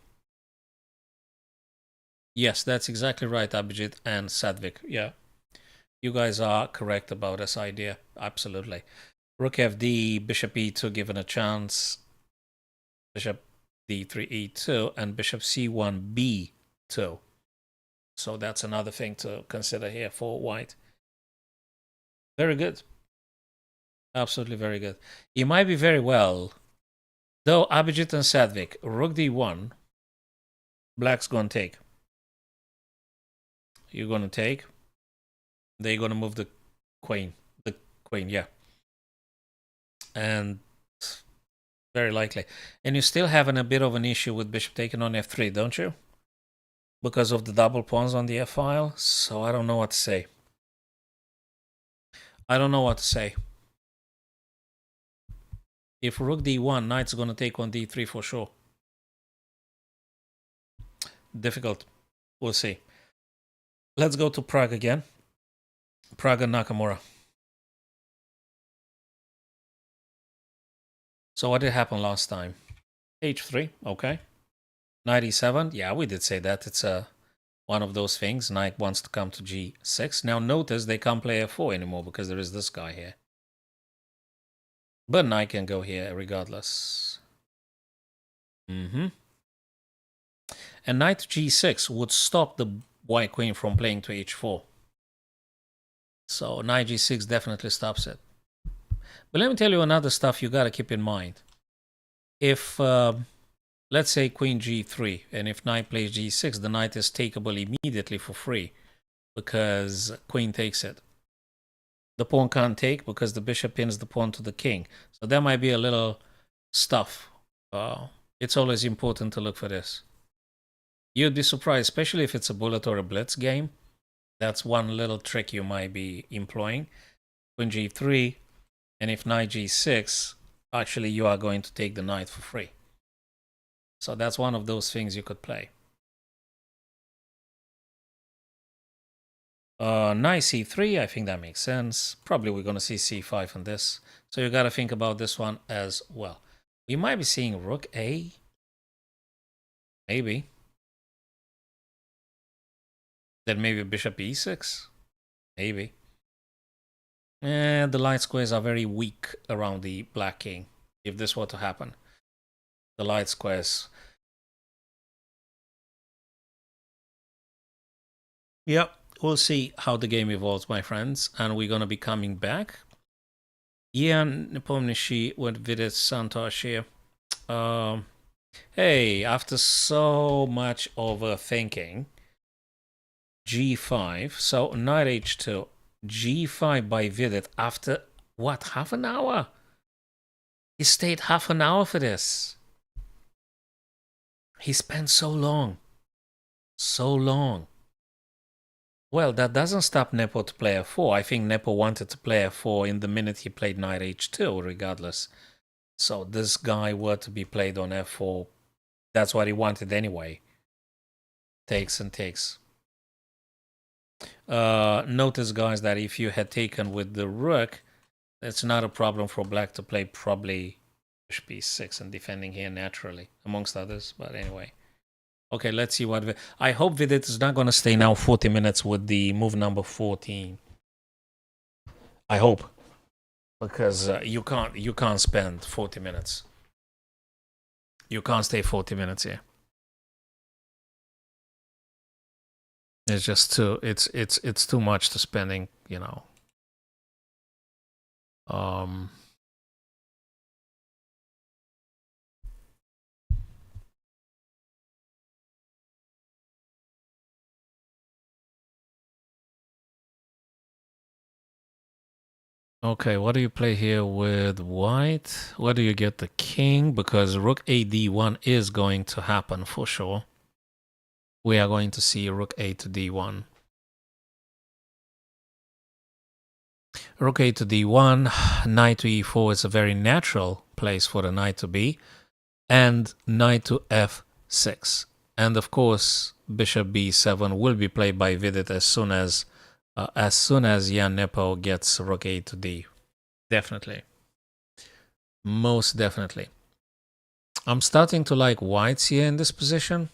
Yes, that's exactly right, Abhijit and Sadvik. Yeah, you guys are correct about this idea. Absolutely. Rook fd, bishop e2 given a chance. Bishop d3 e2 and bishop c1 b2. So that's another thing to consider here for white. Very good. Absolutely very good. You might be very well. Though Abhijit and Sadvik, rook d1, black's going to take. You're going to take. They're going to move the queen. The queen, yeah. And very likely. And you're still having a bit of an issue with bishop taking on f3, don't you? Because of the double pawns on the f file. So I don't know what to say. I don't know what to say. If rook d1, knight's going to take on d3 for sure. Difficult. We'll see. Let's go to Prague again. Prague and Nakamura. So what did happen last time? h3, okay. Knight e7, yeah, we did say that. It's one of those things. Knight wants to come to g6. Now notice they can't play f4 anymore because there is this guy here. But knight can go here regardless. And knight to g6 would stop the white queen from playing to h4. So knight g6 definitely stops it. But let me tell you another stuff you got to keep in mind. If, let's say, queen g3, and if knight plays g6, the knight is takeable immediately for free because queen takes it. The pawn can't take because the bishop pins the pawn to the king. So there might be a little stuff. It's always important to look for this. You'd be surprised, especially if it's a bullet or a blitz game. That's one little trick you might be employing. Queen g3, and if knight g6, actually you are going to take the knight for free. So that's one of those things you could play. Knight c3, I think that makes sense. Probably we're going to see c5 on this. So you got to think about this one as well. We might be seeing rook a. Maybe. Then maybe bishop e6. Maybe. And the light squares are very weak around the black king. If this were to happen. The light squares. Yep. We'll see how the game evolves, my friends. And we're going to be coming back. Yeah, Nepomniachtchi with Vidit Santosh here. Hey, after so much overthinking, g5. So knight h2, g5 by Vidit after, what, half an hour? He stayed half an hour for this. He spent so long. So long. Well, that doesn't stop Nepo to play f4. I think Nepo wanted to play f4 in the minute he played knight h2, regardless. So this guy were to be played on f4. That's what he wanted anyway. Takes and takes. Notice, guys, that if you had taken with the rook, it's not a problem for black to play probably bishop e6 and defending here naturally, amongst others. But anyway. Okay, let's see what... I hope Vidit is not going to stay now 40 minutes with the move number 14. I hope. Because you can't spend 40 minutes. You can't stay 40 minutes here. It's just too... It's too much to spending, you know. Okay, what do you play here with white? Where do you get the king? Because rook a d1 is going to happen for sure. We are going to see rook a to d1. Rook a to d1, knight to e4 is a very natural place for the knight to be. And knight to f6. And of course, bishop b7 will be played by Vidit as soon as Jan Nepo gets rook a to d. Definitely. Most definitely. I'm starting to like whites here in this position.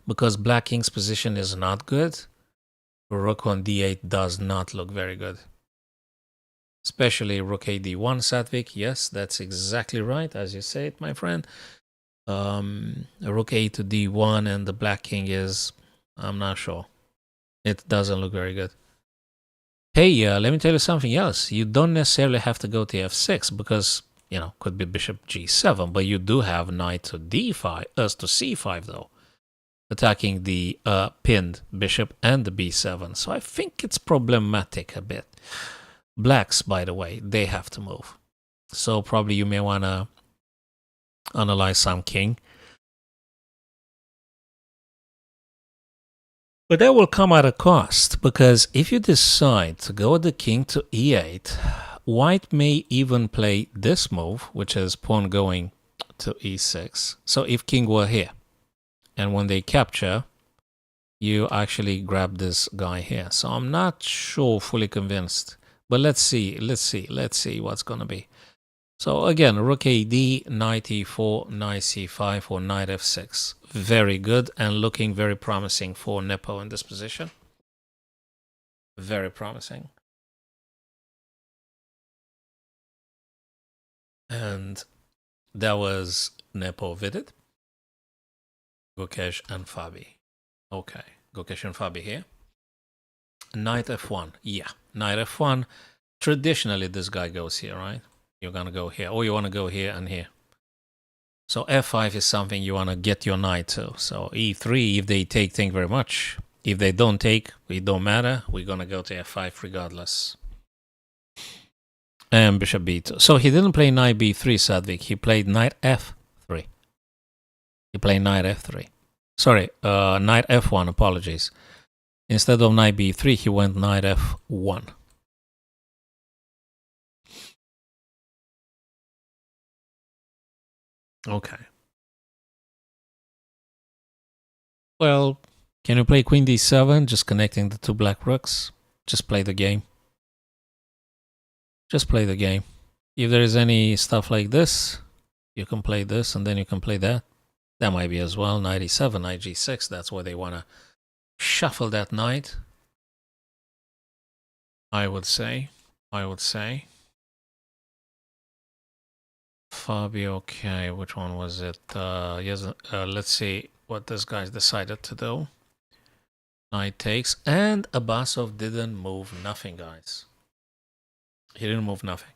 Because black king's position is not good. Rook on d8 does not look very good. Especially rook a d1, Satvik. Yes, that's exactly right, as you say it, my friend. Rook a to d1 and the black king is... I'm not sure. It doesn't look very good. Hey, let me tell you something else. You don't necessarily have to go to f6 because, you know, could be bishop g7, but you do have knight to d5, to c5 though, attacking the pinned bishop and the b7. So I think it's problematic a bit. Blacks, by the way, they have to move. So probably you may want to analyze some king. But that will come at a cost, because if you decide to go with the king to e8, white may even play this move, which is pawn going to e6. So if king were here, and when they capture, you actually grab this guy here. So I'm not sure, fully convinced. But let's see what's going to be. So again, rook a d, knight e4, knight c5, or knight f6. Very good and looking very promising for Nepo in this position. Very promising. And that was Nepo Vidit, Gukesh and Fabi. Okay, Gukesh and Fabi here. Knight f1. Yeah, knight f1. Traditionally, this guy goes here, right? You're gonna go here, or you want to go here and here. So f5 is something you want to get your knight to. So e3, if they take, thank you very much. If they don't take, it don't matter. We're gonna go to f5 regardless. And bishop b2. So he didn't play knight b3, Sadvik. He played knight f3. He played knight f3. Sorry, knight f1, apologies. Instead of knight b3, he went knight f1. Okay. Well, can you play queen d7, just connecting the two black rooks? Just play the game. Just play the game. If there is any stuff like this, you can play this and then you can play that. That might be as well. Knight e7, knight g6. That's where they want to shuffle that knight. I would say. Fabio, okay, which one was it? Yes, let's see what this guy's decided to do. Knight takes, and Abbasov didn't move nothing, guys. He didn't move nothing.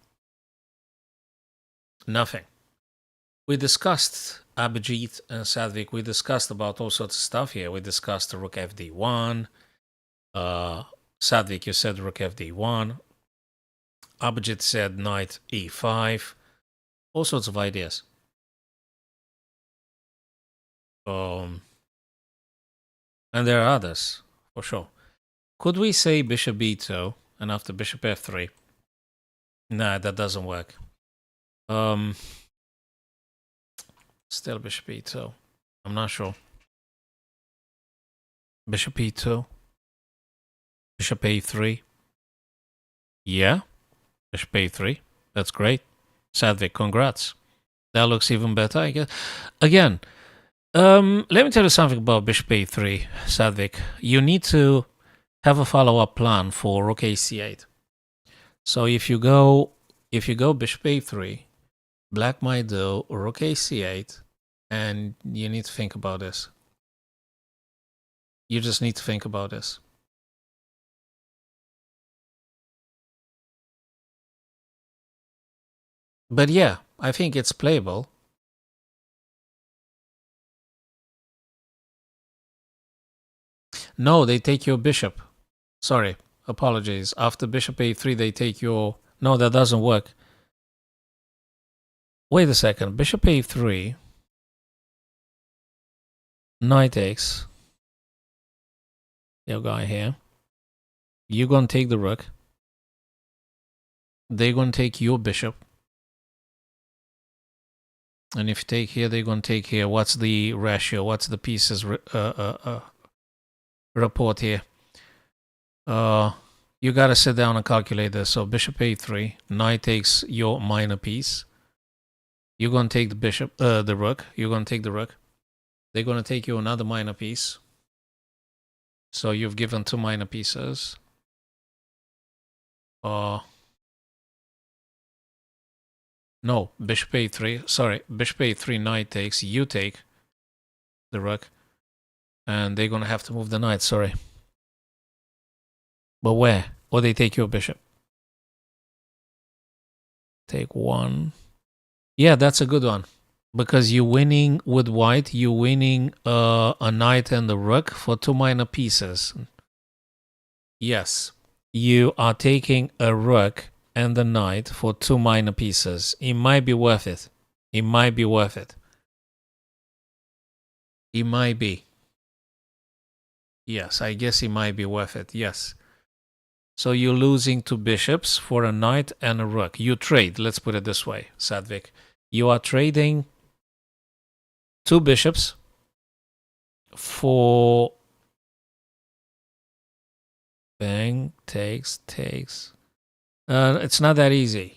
Nothing. We discussed Abhijit and Sadvik. We discussed about all sorts of stuff here. We discussed rook fd1. Sadvik, you said rook fd1. Abhijit said knight e5. All sorts of ideas. And there are others, for sure. Could we say bishop b2 and after bishop f3? Nah, that doesn't work. Still bishop e2. I'm not sure. Bishop e2. Bishop a3. Yeah. Bishop a3. That's great. Sadvik, congrats. That looks even better, I guess. Again, let me tell you something about bishop a3, Sadvik. You need to have a follow-up plan for rook ac8. So if you go bishop a3, black might do rook ac8, and you need to think about this. You just need to think about this. But yeah, I think it's playable. No, they take your bishop. Sorry, apologies. After bishop a3, they take your... No, that doesn't work. Wait a second. Bishop a3. Knight takes. Your guy here. You're going to take the rook. They're going to take your bishop. And if you take here, they're going to take here. What's the ratio? What's the pieces report here? You got to sit down and calculate this. So bishop a3. Knight takes your minor piece. You're going to take the bishop, the rook. You're going to take the rook. They're going to take you another minor piece. So you've given two minor pieces. No, bishop a3. Sorry, bishop a3, knight takes. You take the rook. And they're going to have to move the knight, sorry. But where? Or they take your bishop. Take one. Yeah, that's a good one. Because you're winning with white. You're winning a knight and the rook for two minor pieces. Yes. You are taking a rook and the knight for two minor pieces. It might be worth it. It might be worth it. It might be. Yes, I guess it might be worth it. Yes. So you're losing two bishops for a knight and a rook. You trade, let's put it this way, Sadvik. You are trading two bishops for... Bang, takes. It's not that easy.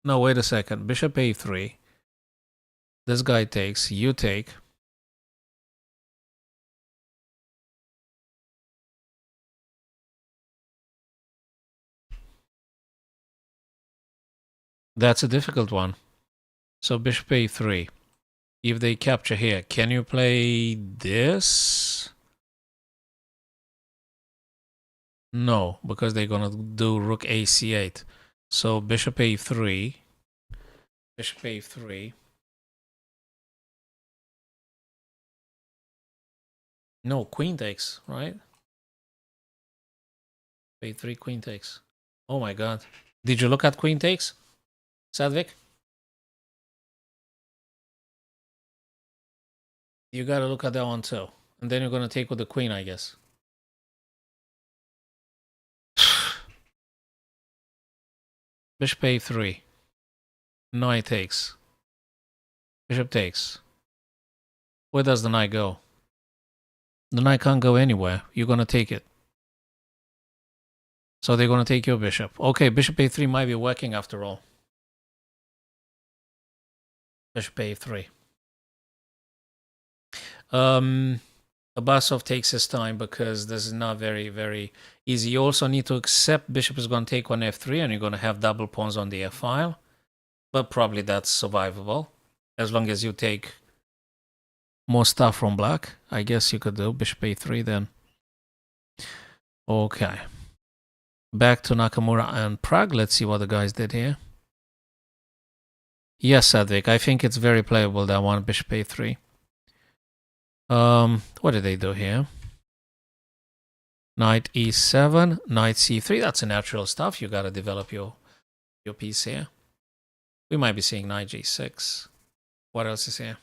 No, wait a second. Bishop a3. This guy takes, you take. That's a difficult one. So bishop a3. If they capture here, can you play this? No, because they're gonna do rook ac8. So bishop a3. Bishop a3. No, queen takes, right? a3, queen takes. Oh my god. Did you look at queen takes, Sadvik? You gotta look at that one too. And then you're gonna take with the queen, I guess. Bishop a3. Knight takes. Bishop takes. Where does the knight go? The knight can't go anywhere. You're gonna take it. So they're gonna take your bishop. Okay, bishop a3 might be working after all. Bishop a3. Abbasov takes his time because this is not very, very easy. You also need to accept bishop is going to take on f3 and you're going to have double pawns on the f-file. But probably that's survivable. As long as you take more stuff from black. I guess you could do bishop a3 then. Okay. Back to Nakamura and Prague. Let's see what the guys did here. Yes, Sadvik. I think it's very playable, that one, bishop a3. What did they do here? Knight e7, knight c3. That's a natural stuff. You got to develop your piece here. We might be seeing knight g6. What else is here?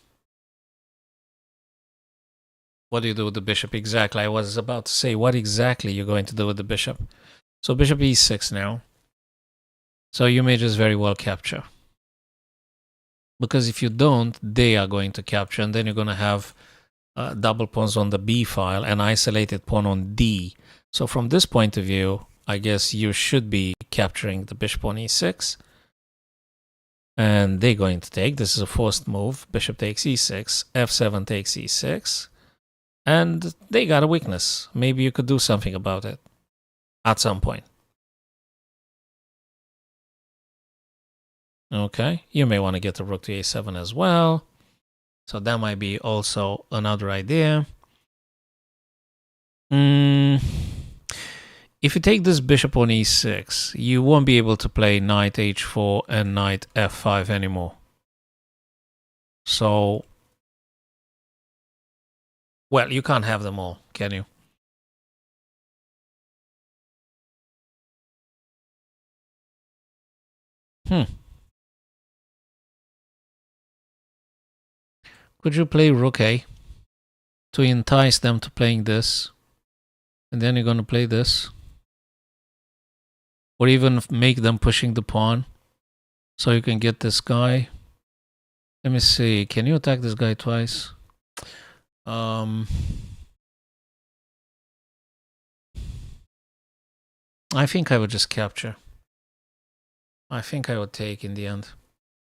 What do you do with the bishop exactly? I was about to say, what exactly you're going to do with the bishop. So bishop e6 now. So you may just very well capture. Because if you don't, they are going to capture. And then you're going to have double pawns on the B file and isolated pawn on D. So from this point of view, I guess you should be capturing the bishop on E6. And they're going to take. This is a forced move. Bishop takes E6. F7 takes E6. And they got a weakness. Maybe you could do something about it at some point. Okay, you may want to get the rook to A7 as well. So that might be also another idea. If you take this bishop on E6, you won't be able to play knight H4 and knight F5 anymore. So, well, you can't have them all, can you? Could you play rook A to entice them to playing this? And then you're going to play this. Or even make them pushing the pawn. So you can get this guy. Let me see. Can you attack this guy twice? I think I would just capture. I think I would take in the end.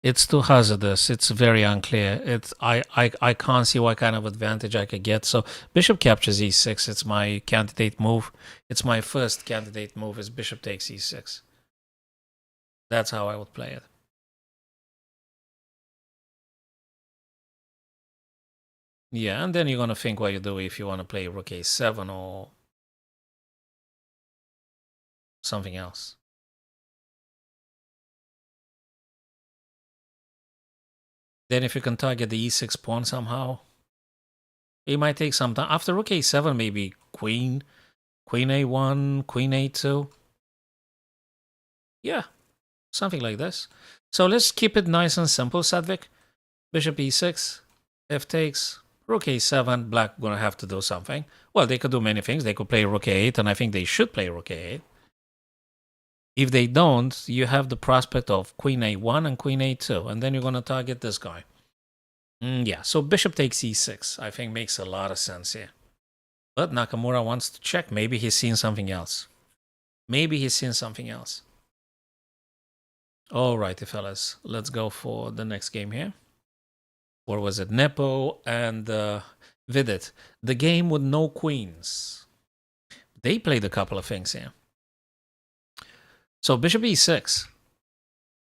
It's too hazardous. It's very unclear. I can't see what kind of advantage I could get. So bishop captures e6. It's my candidate move. It's my first candidate move is bishop takes e6. That's how I would play it. Yeah, and then you're going to think what you do if you want to play rook a7 or something else. Then if you can target the e6 pawn somehow, it might take some time. After rook a7, maybe queen a1, queen a2. Yeah, something like this. So let's keep it nice and simple, Sadvik. Bishop e6, f takes, rook a7, black gonna have to do something. Well, they could do many things. They could play rook a8, and I think they should play rook a8. If they don't, you have the prospect of queen a1 and queen a2, and then you're gonna target this guy. Yeah, so bishop takes e6, I think makes a lot of sense here. But Nakamura wants to check. Maybe he's seen something else. Maybe he's seen something else. Alrighty, fellas. Let's go for the next game here. What was it? Nepo and Vidit. The game with no queens. They played a couple of things here. So bishop e6.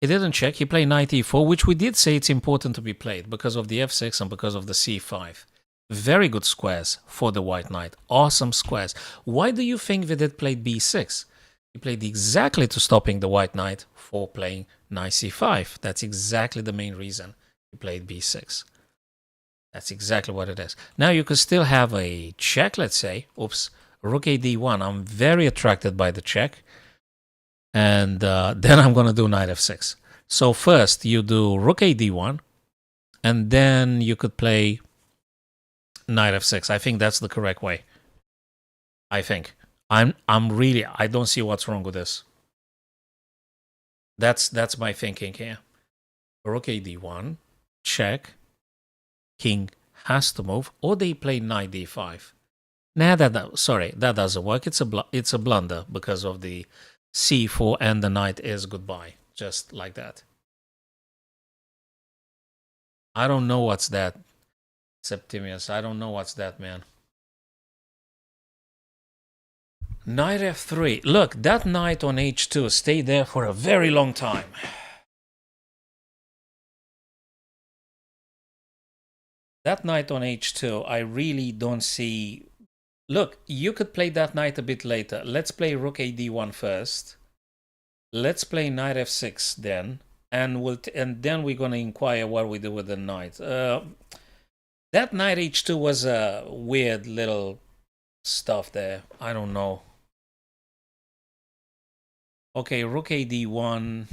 He didn't check. He played knight e4, which we did say it's important to be played because of the f6 and because of the c5. Very good squares for the white knight. Awesome squares. Why do you think Vidit played b6? He played exactly to stopping the white knight for playing knight c5. That's exactly the main reason he played b6. That's exactly what it is. Now you could still have a check, let's say. Oops, rook a d1. I'm very attracted by the check. And then I'm going to do knight f6. So first you do rook a d1, and then you could play knight f6. I think that's the correct way. I think. I don't see what's wrong with this. That's my thinking here. Rook a d1, check, king has to move, or they play knight d5. Nah, that doesn't work. It's a blunder because of the c4 and the knight is goodbye, just like that. I don't know what's that, Septimius. I don't know what's that, man. Knight f3. Look, that knight on h2 stayed there for a very long time. That knight on h2, I really don't see. Look, you could play that knight a bit later. Let's play rook a d1 first. Let's play knight f6 then, and then we're gonna inquire what we do with the knight. That knight h2 was a weird little stuff there. I don't know. Okay, rook a d1.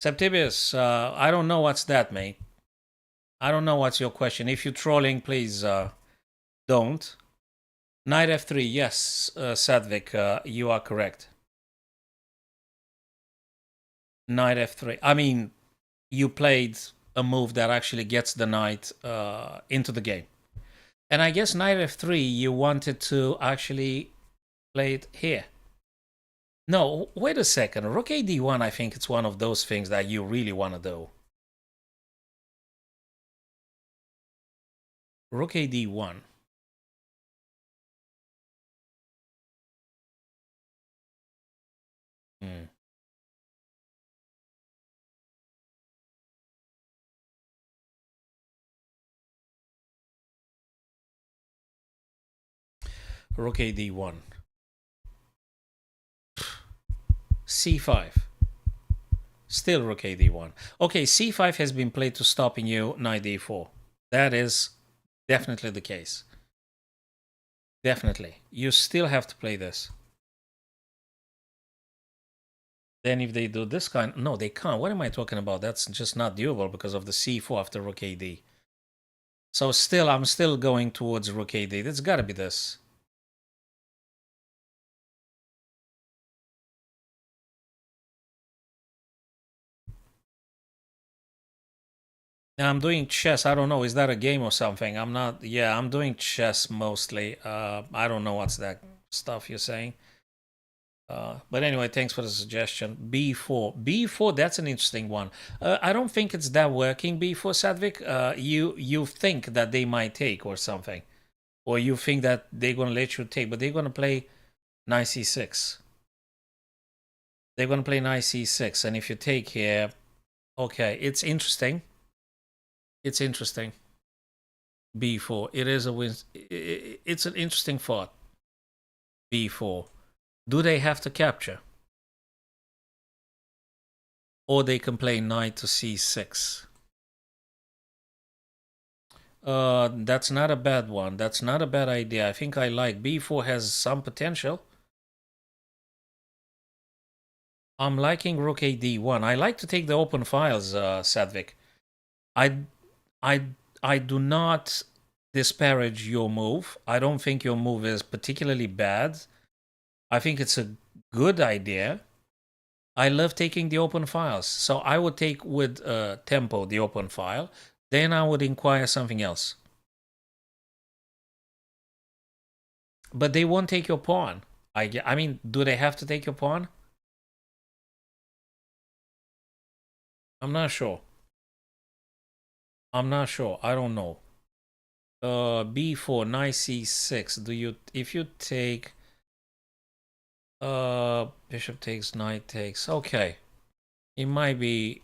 Septibius, I don't know what's that, mate. I don't know what's your question. If you're trolling, please don't. Knight f3, yes, Sadvik, you are correct. Knight f3. I mean, you played a move that actually gets the knight into the game. And I guess knight f3, you wanted to actually play it here. No, wait a second. Rook a d1, I think it's one of those things that you really want to do. Rook a d1. Rook a d1. c5. Still rook a d1. Okay, c5 has been played to stopping you knight d4. That is definitely the case. Definitely. You still have to play this. Then if they do this kind... No, they can't. What am I talking about? That's just not doable because of the c4 after rook ad. So still, I'm still going towards rook ad. It's got to be this. I'm doing chess. I don't know. Is that a game or something? I'm not... Yeah, I'm doing chess mostly. I don't know what's that stuff you're saying. But anyway, thanks for the suggestion. B4. B4, that's an interesting one. I don't think it's that working, B4, Sadvik. You think that they might take or something. Or you think that they're going to let you take, but they're going to play knight c6. They're going to play knight c6. And if you take here, okay, it's interesting. It's interesting. B4. It is a win. It's an interesting thought. B4. Do they have to capture? Or they can play knight to c6. That's not a bad one. That's not a bad idea. I think I like b4 has some potential. I'm liking rook a d1. I like to take the open files, Sadvik. I do not disparage your move. I don't think your move is particularly bad. I think it's a good idea. I love taking the open files. So I would take with tempo the open file. Then I would inquire something else. But they won't take your pawn. I mean, do they have to take your pawn? I'm not sure. I'm not sure. I don't know. B4, knight c6. Do you... If you take... bishop takes, knight takes. Okay. It might be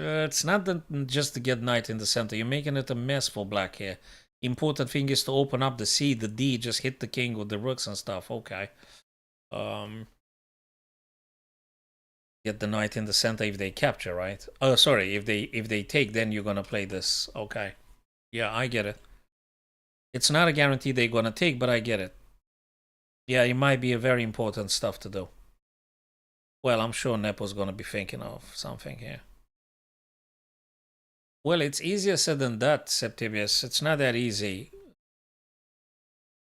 It's not just to get knight in the center. You're making it a mess for black here. Important thing is to open up the C, the D, just hit the king with the rooks and stuff. Okay. Get the knight in the center if they capture, right? Oh, sorry. If they take, then you're gonna play this. Okay. Yeah, I get it. It's not a guarantee they're gonna take, but I get it. Yeah, it might be a very important stuff to do. Well, I'm sure Nepo's gonna be thinking of something here. Well, it's easier said than that, Septimius. It's not that easy.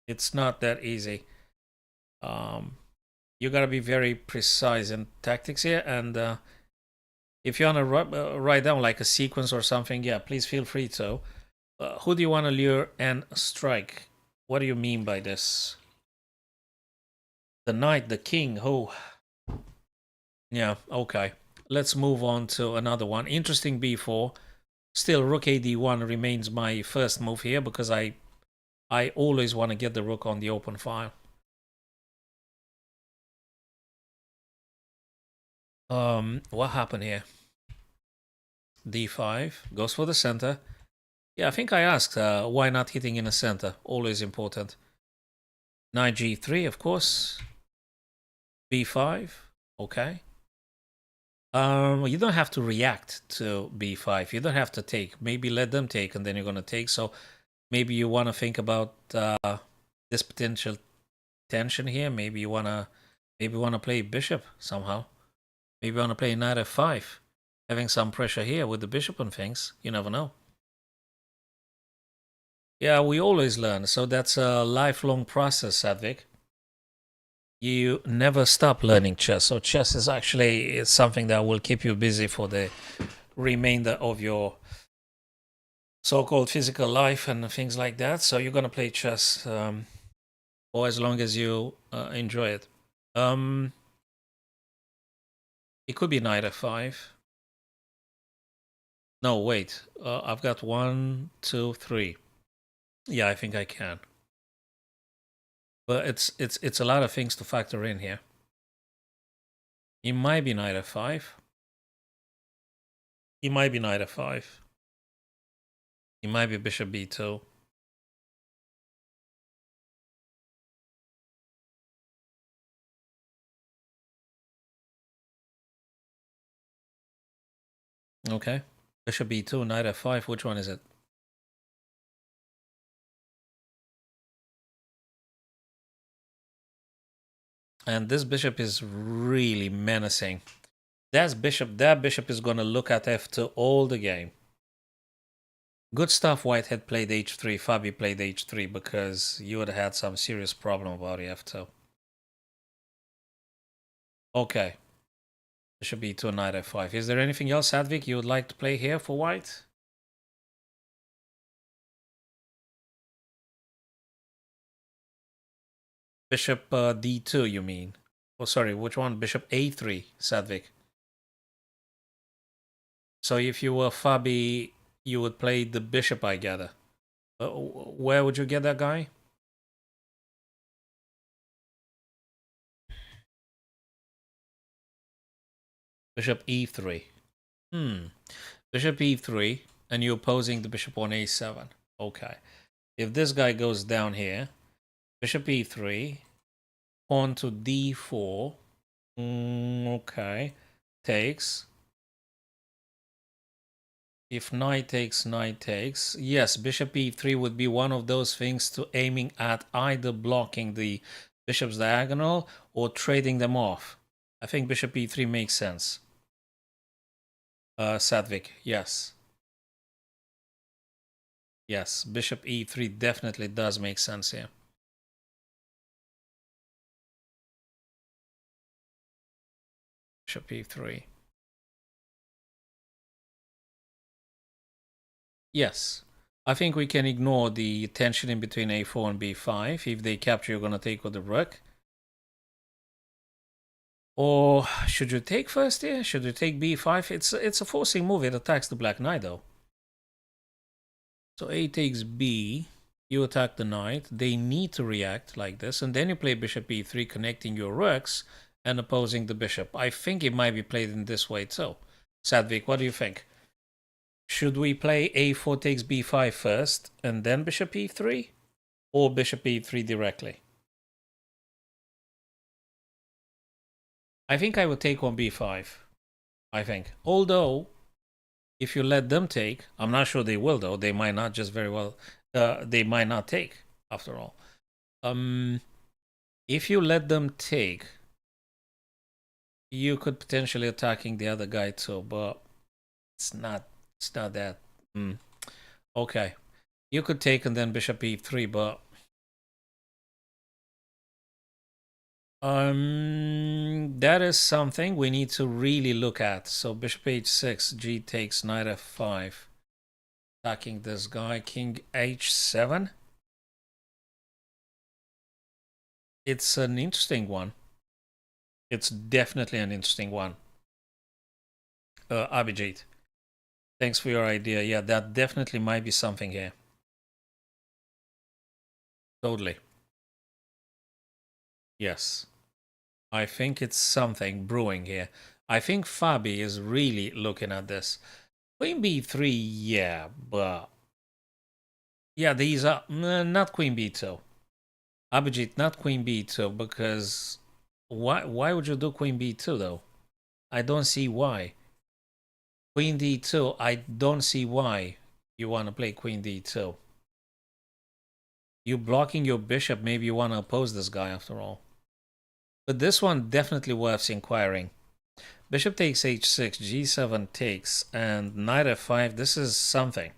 It's not that easy. You gotta be very precise in tactics here, and if you wanna write down like a sequence or something, yeah, please feel free to. Who do you want to lure and strike? What do you mean by this? The knight, the king, who? Yeah, okay. Let's move on to another one. Interesting b4. Still, rook ad1 remains my first move here because I always want to get the rook on the open file. What happened here? d5 goes for the center. Yeah, I think I asked why not hitting in the center. Always important. Knight g3, of course. b5. Okay. You don't have to react to b5. You don't have to take. Maybe let them take, and then you're gonna take. So maybe you want to think about this potential tension here. Maybe you wanna play bishop somehow. Maybe you wanna play knight f5, having some pressure here with the bishop and things. You never know. Yeah, we always learn. So that's a lifelong process, Sadvik. You never stop learning chess. So chess is actually something that will keep you busy for the remainder of your so-called physical life and things like that. So you're gonna play chess for as long as you enjoy it. It could be knight f5. No, wait. I've got 1, 2, 3. Yeah, I think I can. But it's a lot of things to factor in here. It might be knight f5. It might be knight f5. It might be bishop b2. Okay. Bishop b2, knight f5. Which one is it? And this bishop is really menacing. That bishop is going to look at f2 all the game. Good stuff, Whitehead played h3, Fabi played h3, because you would have had some serious problem about f2. Okay. Bishop b2, knight f5. Is there anything else, Sadvik, you would like to play here for white? Bishop d2, you mean? Oh, sorry, which one? Bishop a3, Sadvik. So if you were Fabi, you would play the bishop, I gather. Where would you get that guy? Bishop e3. Bishop e3, and you're opposing the bishop on a7. Okay. If this guy goes down here, bishop e3, pawn to d4. Okay. Takes. If knight takes, knight takes. Yes, bishop e3 would be one of those things to aiming at either blocking the bishop's diagonal or trading them off. I think bishop e3 makes sense. Sadvik, yes. Yes, bishop e3 definitely does make sense here. Bishop e3. Yes. I think we can ignore the tension in between a4 and b5. If they capture, you're going to take with the rook. Or should you take first here? Should you take b5? It's a forcing move. It attacks the black knight, though. So a takes b. You attack the knight. They need to react like this. And then you play bishop e3, connecting your rooks and opposing the bishop. I think it might be played in this way, too. Sadvik, what do you think? Should we play a4 takes b5 first and then bishop e3? Or bishop e3 directly? I think I would take on b5. I think. Although, if you let them take, I'm not sure they will though. They might not just very well. They might not take after all. If you let them take, you could potentially attacking the other guy too, but it's not that. Okay, you could take and then bishop e3, but that is something we need to really look at. So bishop h6, g takes, knight f5, attacking this guy, king h7. It's an interesting one. It's definitely an interesting one. Abhijit, thanks for your idea. Yeah, that definitely might be something here. Totally. Yes. I think it's something brewing here. I think Fabi is really looking at this. Queen b3, yeah, but... Yeah, these are... not queen b2. Abhijit, not queen b2, because... Why would you do queen b2, though? I don't see why. Queen d2, I don't see why you want to play queen d2. You blocking your bishop, maybe you want to oppose this guy after all. But this one definitely worth inquiring. Bishop takes h6, g7 takes, and knight f5. This is something.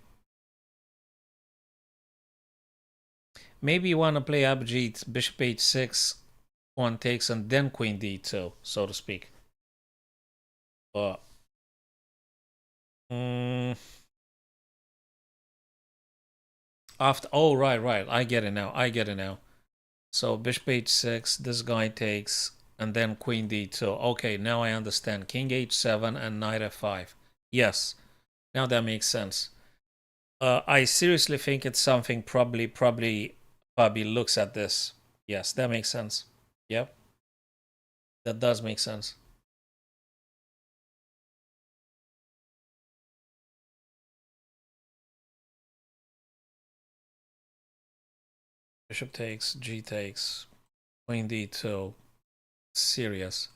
Maybe you want to play Abhijit, bishop h6, one takes, and then queen d2, so to speak. But after, oh right, I get it now. So bishop h6, this guy takes, and then queen d2. Okay, now I understand. King h7 and knight f5. Yes, now that makes sense. I seriously think it's something probably Fabi looks at this. Yes, that makes sense. Yep, that does make sense. Bishop takes, g takes, queen d2. Serious.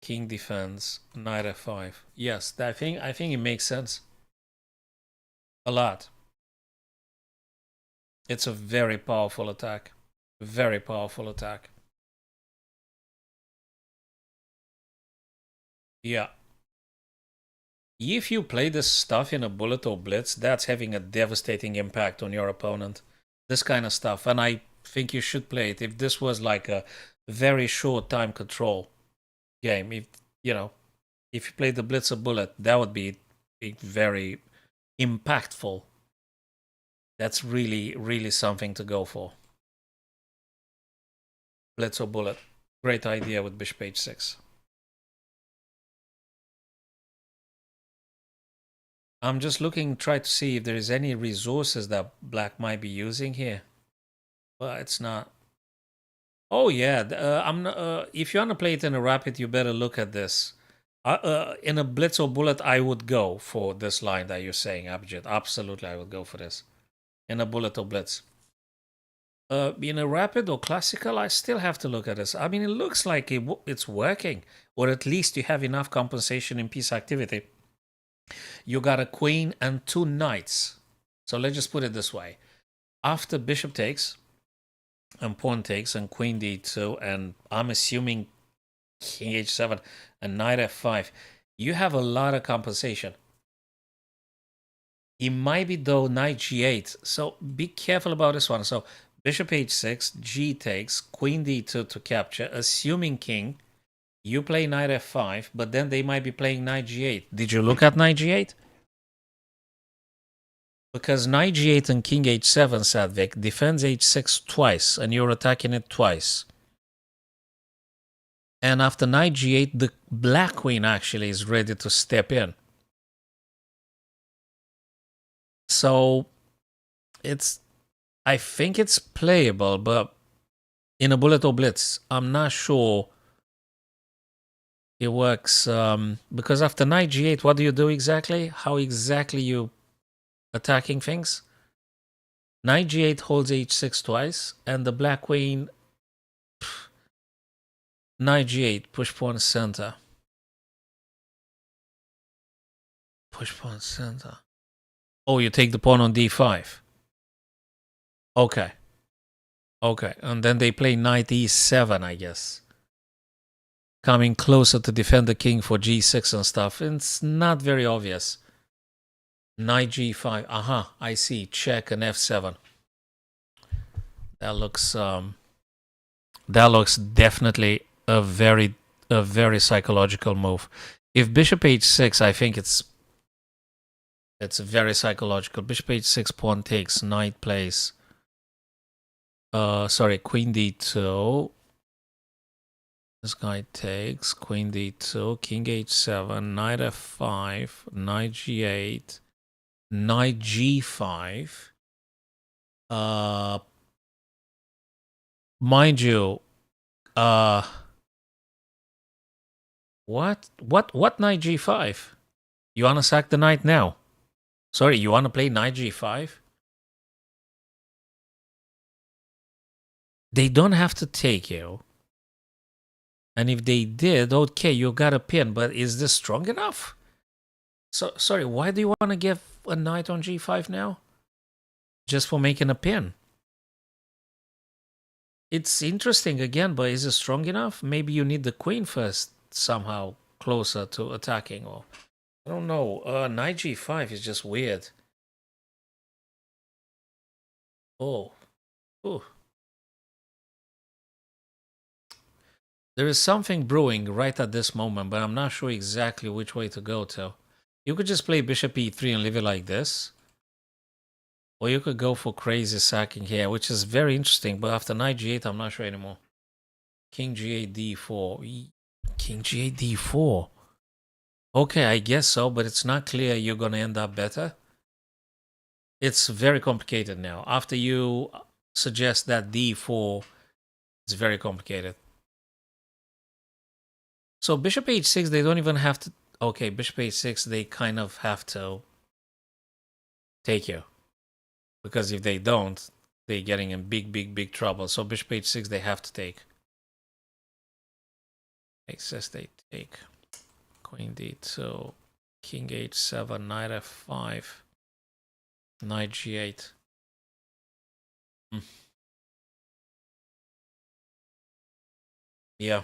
King defends, knight f5. Yes, I think it makes sense. A lot. It's a very powerful attack. Very powerful attack. Yeah. If you play this stuff in a bullet or blitz, that's having a devastating impact on your opponent. This kind of stuff. And I think you should play it if this was like a very short time control game. If if you play the blitz or bullet, that would be very impactful. That's really something to go for. Blitz or bullet. Great idea with bishop h6. I'm just looking, try to see if there is any resources that black might be using here. But it's not. Oh yeah, I'm not, if you want to play it in a rapid, you better look at this. In a blitz or bullet, I would go for this line that you're saying, Abhijit. Absolutely, I would go for this. In a bullet or blitz. In a rapid or classical, I still have to look at this. I mean, it looks like it's working. Or at least you have enough compensation in piece activity. You got a queen and two knights. So let's just put it this way. After bishop takes, and pawn takes, and queen d2, and I'm assuming king h7 and knight f5, you have a lot of compensation. It might be though knight g8, so be careful about this one. So bishop h6, g takes, queen d2 to capture, assuming king. You play knight f5, but then they might be playing knight g8. Did you look at knight g8? Because knight g8 and king h7, Sadvik, defends h6 twice, and you're attacking it twice. And after knight g8, the black queen actually is ready to step in. So I think it's playable, but in a bullet or blitz, I'm not sure It works because after knight g8, what do you do exactly? How exactly you attacking things? Knight g8 holds h6 twice, and the black queen, knight g8, push pawn center. Push pawn center. Oh, you take the pawn on d5. Okay. Okay, and then they play knight e7, I guess. Coming closer to defend the king for g6 and stuff. It's not very obvious. Knight g5. Aha, I see. Check and f7. That looks definitely a very psychological move. If bishop h6, I think it's very psychological. Bishop h6, pawn takes, knight plays. Sorry, queen d2. This guy takes, queen d2, king h7, knight f5, knight g8, knight g5. Mind you, what knight g5? You wanna sack the knight now? Sorry, you wanna play knight g5? They don't have to take you. And if they did, okay, you got a pin, but is this strong enough? So, sorry, why do you want to give a knight on g5 now? Just for making a pin. It's interesting again, but is it strong enough? Maybe you need the queen first, somehow closer to attacking, or I don't know. Knight g5 is just weird. Oh. Ooh. There is something brewing right at this moment, but I'm not sure exactly which way to go to. You could just play bishop e3 and leave it like this. Or you could go for crazy sacking here, which is very interesting, but after knight g8, I'm not sure anymore. King g8, d4. King g8, d4. Okay, I guess so, but it's not clear you're going to end up better. It's very complicated now. After you suggest that d4, it's very complicated. So bishop h6, they don't even have to... Okay, bishop h6, they kind of have to take you. Because if they don't, they're getting in big trouble. So bishop h6, they have to take. H6, they take. Queen d2, king h7, knight f5, knight g8. Yeah.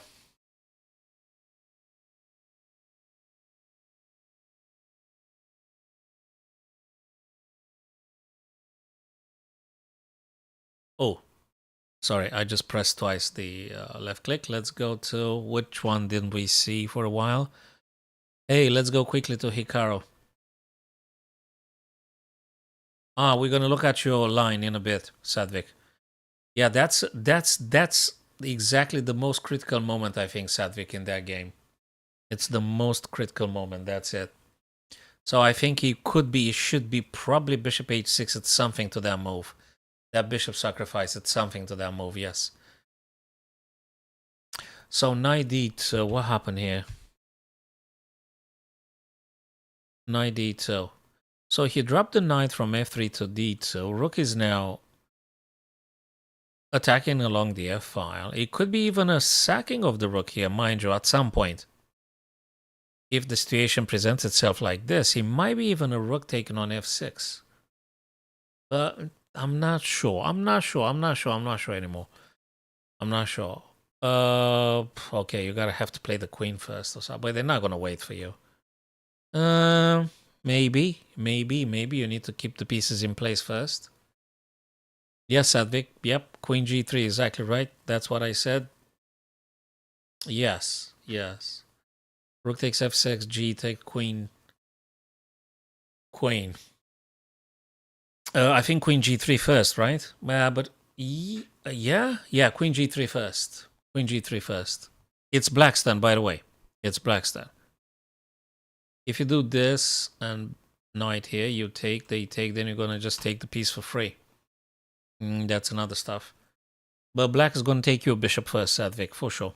Oh, sorry, I just pressed twice the left click. Let's go to which one didn't we see for a while? Hey, let's go quickly to Hikaru. We're gonna look at your line in a bit, Sadvik. Yeah, that's exactly the most critical moment, I think, Sadvik, in that game. It's the most critical moment. That's it. So I think it should be probably bishop h6. It's something to that move. That bishop sacrifice, it's something to that move, yes. So knight d2, what happened here? Knight d2. So he dropped the knight from f3 to d2. Rook is now attacking along the f file. It could be even a sacking of the rook here, mind you, at some point. If the situation presents itself like this, he might be even a rook taken on f6. But I'm not sure. I'm not sure anymore. I'm not sure. Okay, you gotta have to play the queen first or something. But they're not gonna wait for you. Maybe you need to keep the pieces in place first. Yes, Sadvik. Yep, queen g3, exactly right. That's what I said. Yes. Rook takes f6, g take queen. I think queen g3 first, right? But yeah, queen g3 first. Queen g3 first. It's Blackstone, by the way. It's Blackstone. If you do this and knight here, you take, they take, then you're gonna just take the piece for free. That's another stuff. But black is gonna take your bishop first, Sadvik, for sure.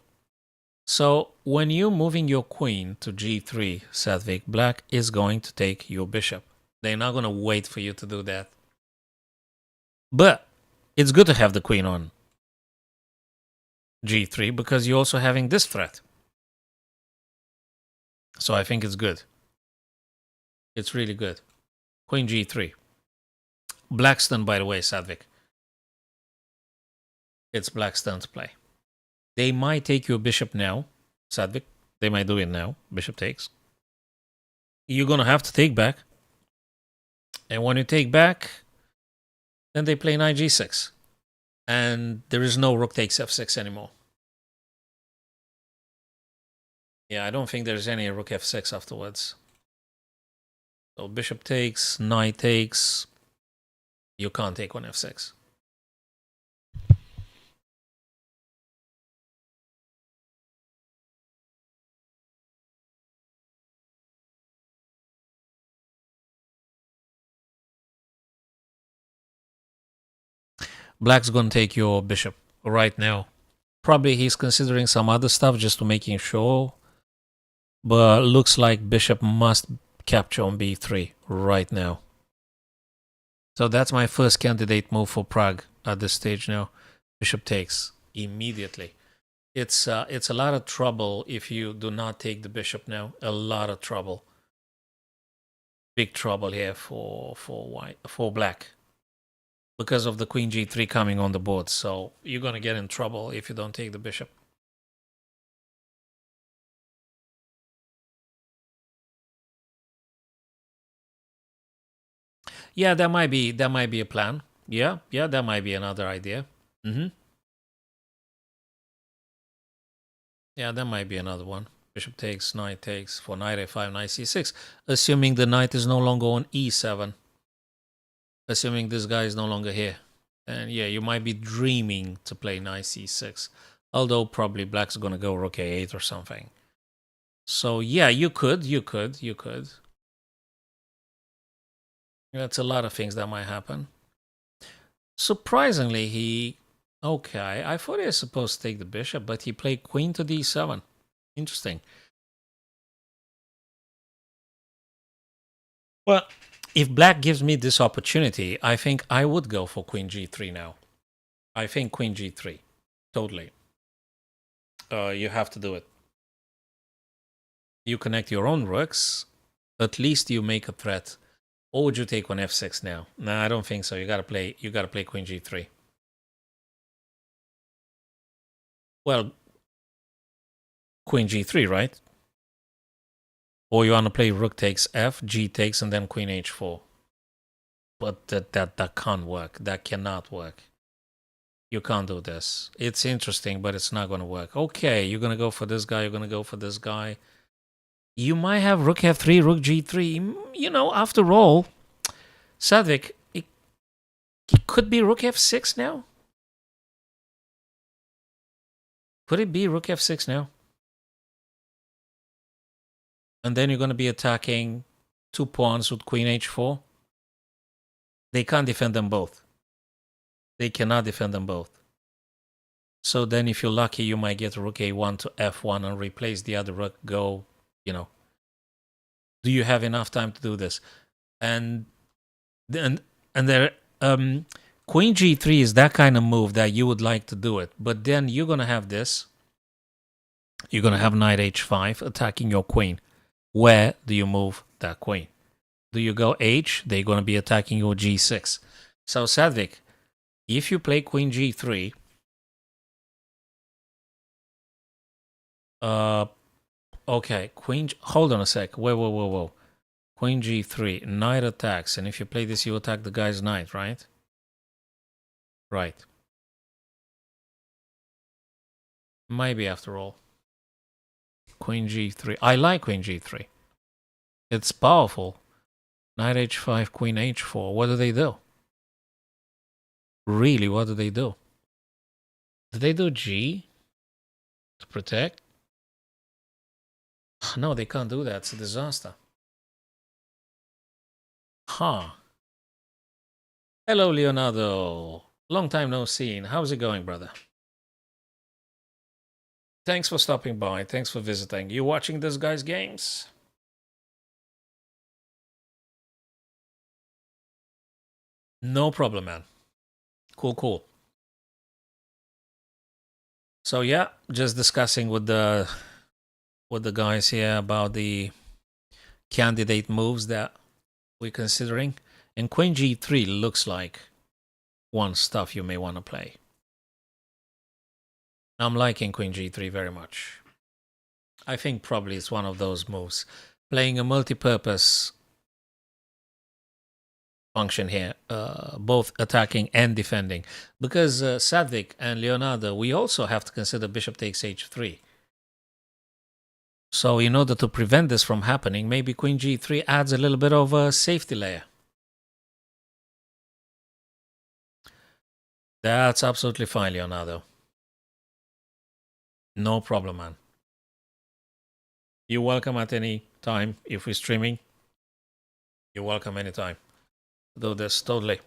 So when you're moving your queen to g3, Sadvik, black is going to take your bishop. They're not going to wait for you to do that. But it's good to have the queen on g3 because you're also having this threat. So I think it's good. It's really good. Queen g3. Black's turn, by the way, Sadvik. It's black's turn to play. They might take your bishop now, Sadvik. They might do it now. Bishop takes. You're going to have to take back. And when you take back, then they play knight g6. And there is no rook takes f6 anymore. Yeah, I don't think there's any rook f6 afterwards. So bishop takes, knight takes. You can't take on f6. Black's gonna take your bishop right now. Probably he's considering some other stuff just to making sure. But looks like bishop must capture on b3 right now. So that's my first candidate move for Prague at this stage now. Bishop takes immediately. It's a lot of trouble if you do not take the bishop now. A lot of trouble. Big trouble here for black. Because of the queen g3 coming on the board. So you're going to get in trouble if you don't take the bishop. Yeah, that might be a plan. Yeah, that might be another idea. Yeah, that might be another one. Bishop takes, knight takes for knight a5, knight c6. Assuming the knight is no longer on e7. Assuming this guy is no longer here. And yeah, you might be dreaming to play knight c6. Although probably black's going to go rook a8 or something. So yeah, you could. That's a lot of things that might happen. Surprisingly, he... Okay, I thought he was supposed to take the bishop, but he played queen to d7. Interesting. Well, if black gives me this opportunity, I think I would go for queen g3 now. I think queen g3. Totally. You have to do it. You connect your own rooks. At least you make a threat. Or would you take on f6 now? No, I don't think so. You gotta play queen g3. Well, queen g3, right? Or you want to play rook takes f, g takes, and then queen h4. But that can't work. That cannot work. You can't do this. It's interesting, but it's not going to work. Okay, you're going to go for this guy. You're going to go for this guy. You might have rook f3, rook g3. You know, after all, Sadvik, it could be rook f6 now. Could it be rook f6 now? And then you're going to be attacking 2 pawns with queen h4. They can't defend them both. They cannot defend them both. So then if you're lucky, you might get rook a1 to f1 and replace the other rook, go, you know. Do you have enough time to do this? And there, queen g3 is that kind of move that you would like to do it. But then you're going to have this. You're going to have knight h5 attacking your queen. Where do you move that queen? Do you go h? They're going to be attacking your g6. So Sadvik, if you play queen g3, okay, queen, hold on a sec. Whoa. Queen g3, knight attacks, and if you play this, you attack the guy's knight, right? Right. Maybe after all. Queen g3. I like queen g3. It's powerful. Knight h5, queen h4. What do they do? Really, what do they do? Do they do g to protect? No, they can't do that. It's a disaster. Huh. Hello, Leonardo. Long time no seen. How's it going, brother? Thanks for stopping by. Thanks for visiting. You watching this guy's games? No problem, man. Cool, cool. So yeah, just discussing with the guys here about the candidate moves that we're considering. And Queen G3 looks like one stuff you may want to play. I'm liking Queen G3 very much. I think probably it's one of those moves. Playing a multi-purpose function here, both attacking and defending. Because Sadvik and Leonardo, we also have to consider bishop takes h3. So in order to prevent this from happening, maybe Queen G3 adds a little bit of a safety layer. That's absolutely fine, Leonardo. No problem, man. You're welcome at any time. If we're streaming, you're welcome anytime. Do this, totally.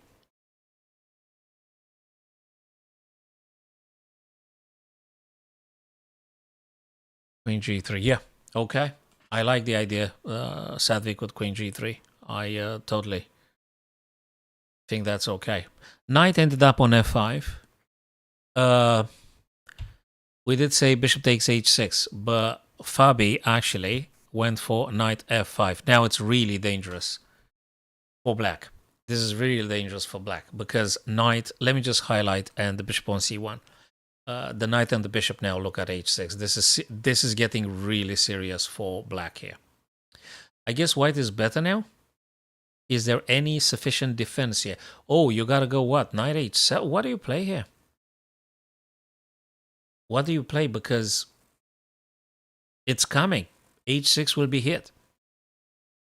Queen G3, yeah, okay. I like the idea, Sadvik with Queen G3. I totally think that's okay. Knight ended up on F5. We did say bishop takes h6, but Fabi actually went for knight f5. Now it's really dangerous for black. This is really dangerous for black because knight, let me just highlight, and the bishop on c1. The knight and the bishop now look at h6. This is getting really serious for black here. I guess white is better now. Is there any sufficient defense here? Oh, you gotta go what? Knight h7? What do you play here? What do you play? Because it's coming. h6 will be hit.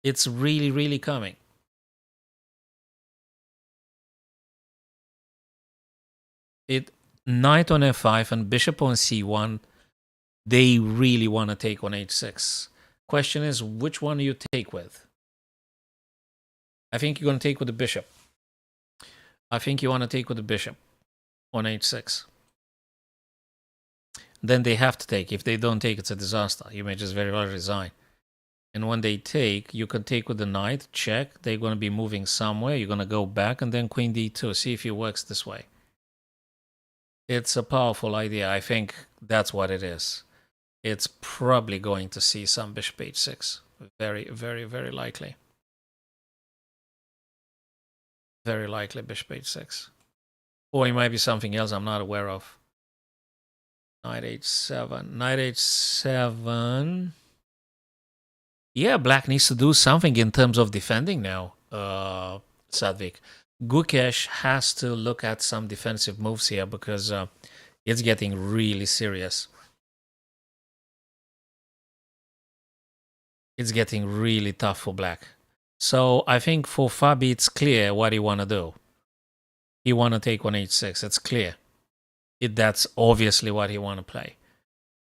It's really, really coming. Knight on f5 and bishop on c1, they really want to take on h6. Question is, which one do you take with? I think you're going to take with the bishop. I think you want to take with the bishop on h6. Then they have to take. If they don't take, it's a disaster. You may just very well resign. And when they take, you can take with the knight, check. They're going to be moving somewhere. You're going to go back and then queen d2. See if it works this way. It's a powerful idea. I think that's what it is. It's probably going to see some bishop h6. Very, very, very likely. Very likely bishop h6. Or it might be something else I'm not aware of. Knight h7. Knight h7. Yeah, black needs to do something in terms of defending now, Sadvik. Gukesh has to look at some defensive moves here because it's getting really serious. It's getting really tough for black. So I think for Fabi, it's clear what he want to do. He want to take on h6. It's clear. That's obviously what he want to play.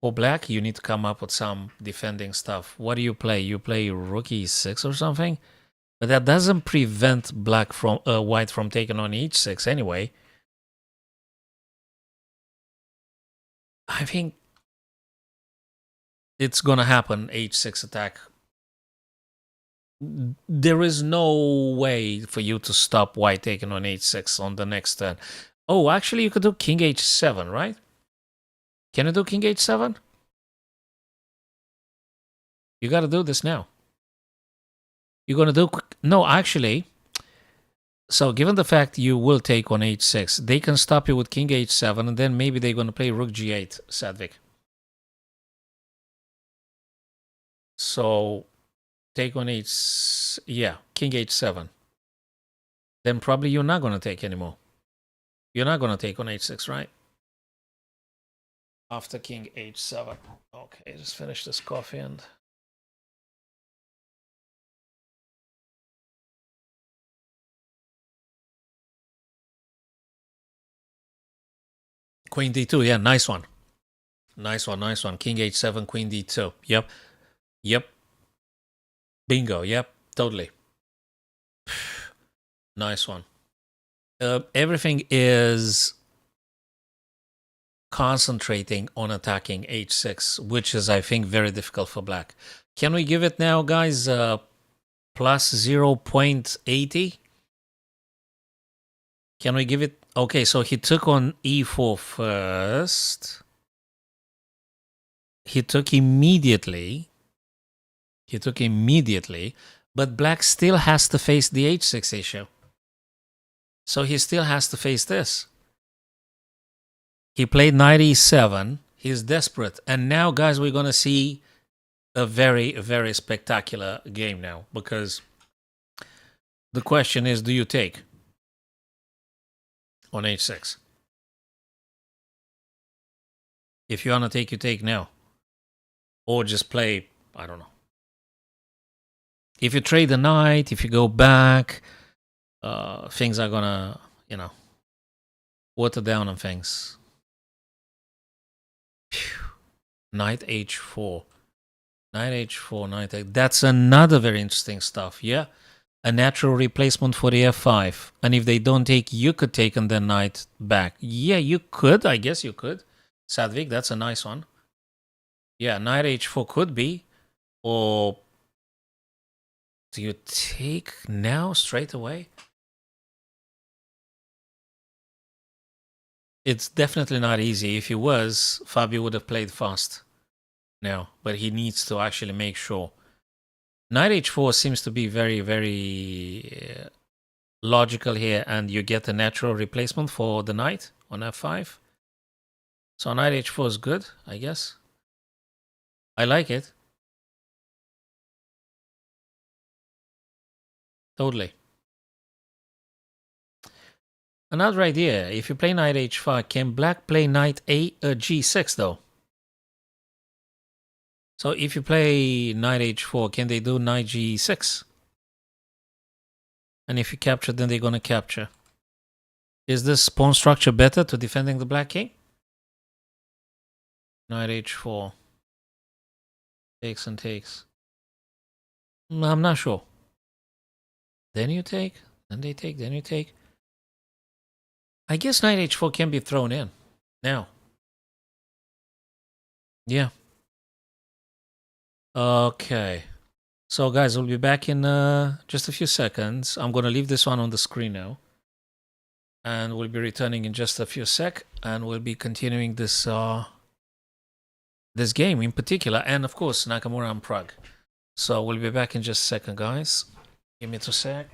For black, you need to come up with some defending stuff. What do you play? You play rook e6 or something? But that doesn't prevent black from white from taking on h6 anyway. I think it's gonna happen, h6 attack. There is no way for you to stop white taking on h6 on the next turn. Oh, actually you could do king h7, right? Can you do king h7? You gotta do this now. You're gonna do... No, actually... So given the fact you will take on h6, they can stop you with king h7, and then maybe they're going to play rook g8, Sadvik. So take on h... Yeah, king h7. Then probably you're not going to take anymore. You're not going to take on h6, right? After king h7. Okay, just finish this coffee and... Queen d2, yeah, nice one. Nice one, nice one. King h7, queen d2. Yep. Yep. Bingo, yep, totally. Nice one. Everything is... concentrating on attacking h6, which is, I think, very difficult for black. Can we give it now, guys, plus 0.80? Can we give it? Okay, so he took on e4 first. He took immediately. But black still has to face the h6 issue. So he still has to face this. He played knight e7. He's desperate. And now, guys, we're going to see a very, very spectacular game now. Because the question is, do you take on h6? If you want to take, you take now. Or just play, I don't know. If you trade the knight, if you go back, things are going to, you know, water down on things. Phew. Knight h4. Knight h4, knight h. That's another very interesting stuff, yeah? A natural replacement for the f5. And if they don't take, you could take and then knight back. Yeah, you could. I guess you could. Sadvik, that's a nice one. Yeah, knight h4 could be. Or do you take now straight away? It's definitely not easy. If it was, Fabio would have played fast now. But he needs to actually make sure. Knight h4 seems to be very, very logical here. And you get a natural replacement for the knight on f5. So knight h4 is good, I guess. I like it. Totally. Another idea, if you play knight h5, can black play knight g6 though? So if you play knight h4, can they do knight g6? And if you capture, then they're going to capture. Is this pawn structure better to defending the black king? Knight h4. Takes and takes. I'm not sure. Then you take, then they take, then you take. I guess knight h4 can be thrown in now. Yeah. Okay. So guys, we'll be back in just a few seconds. I'm going to leave this one on the screen now. And we'll be returning in just a few sec. And we'll be continuing this this game in particular. And of course, Nakamura and Prague. So we'll be back in just a second, guys. Give me 2 sec.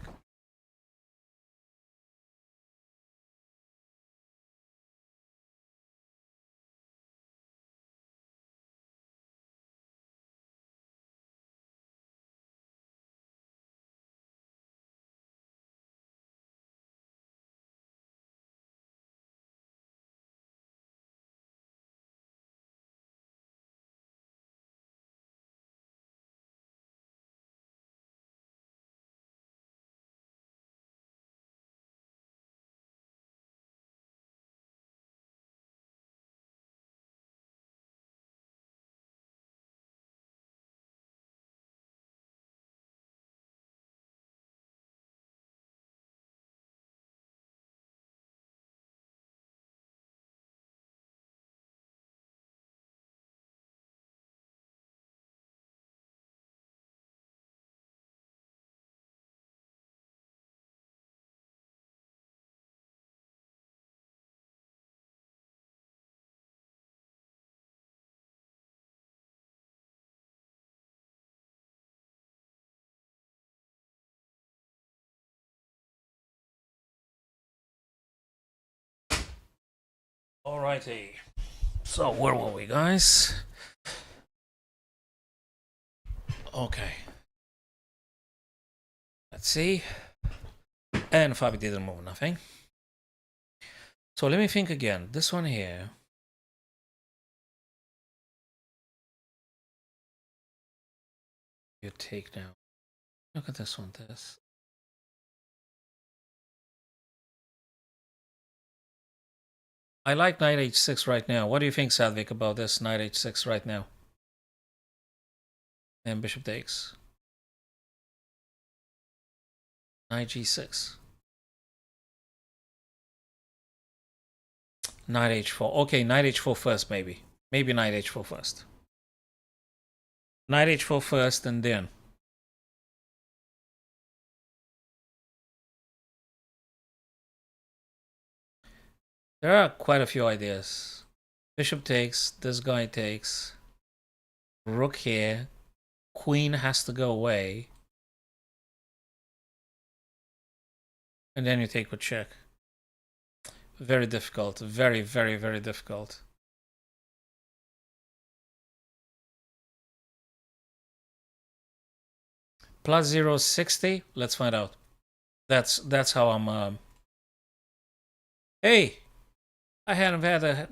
Alrighty. So where were we, guys? Okay. Let's see. And Fabi didn't move nothing. So let me think again. This one here. You take now. Look at this one. This. I like knight h6 right now. What do you think, Sadvik, about this knight h6 right now? And bishop takes. Knight g6. Knight h4. Okay, knight h4 first, maybe. Maybe knight h4 first. Knight h4 first, and then. There are quite a few ideas. Bishop takes, this guy takes. Rook here. Queen has to go away. And then you take with check. Very difficult. Very, very, very difficult. Plus 0.60. Let's find out. That's how I'm. Hey, I hadn't had a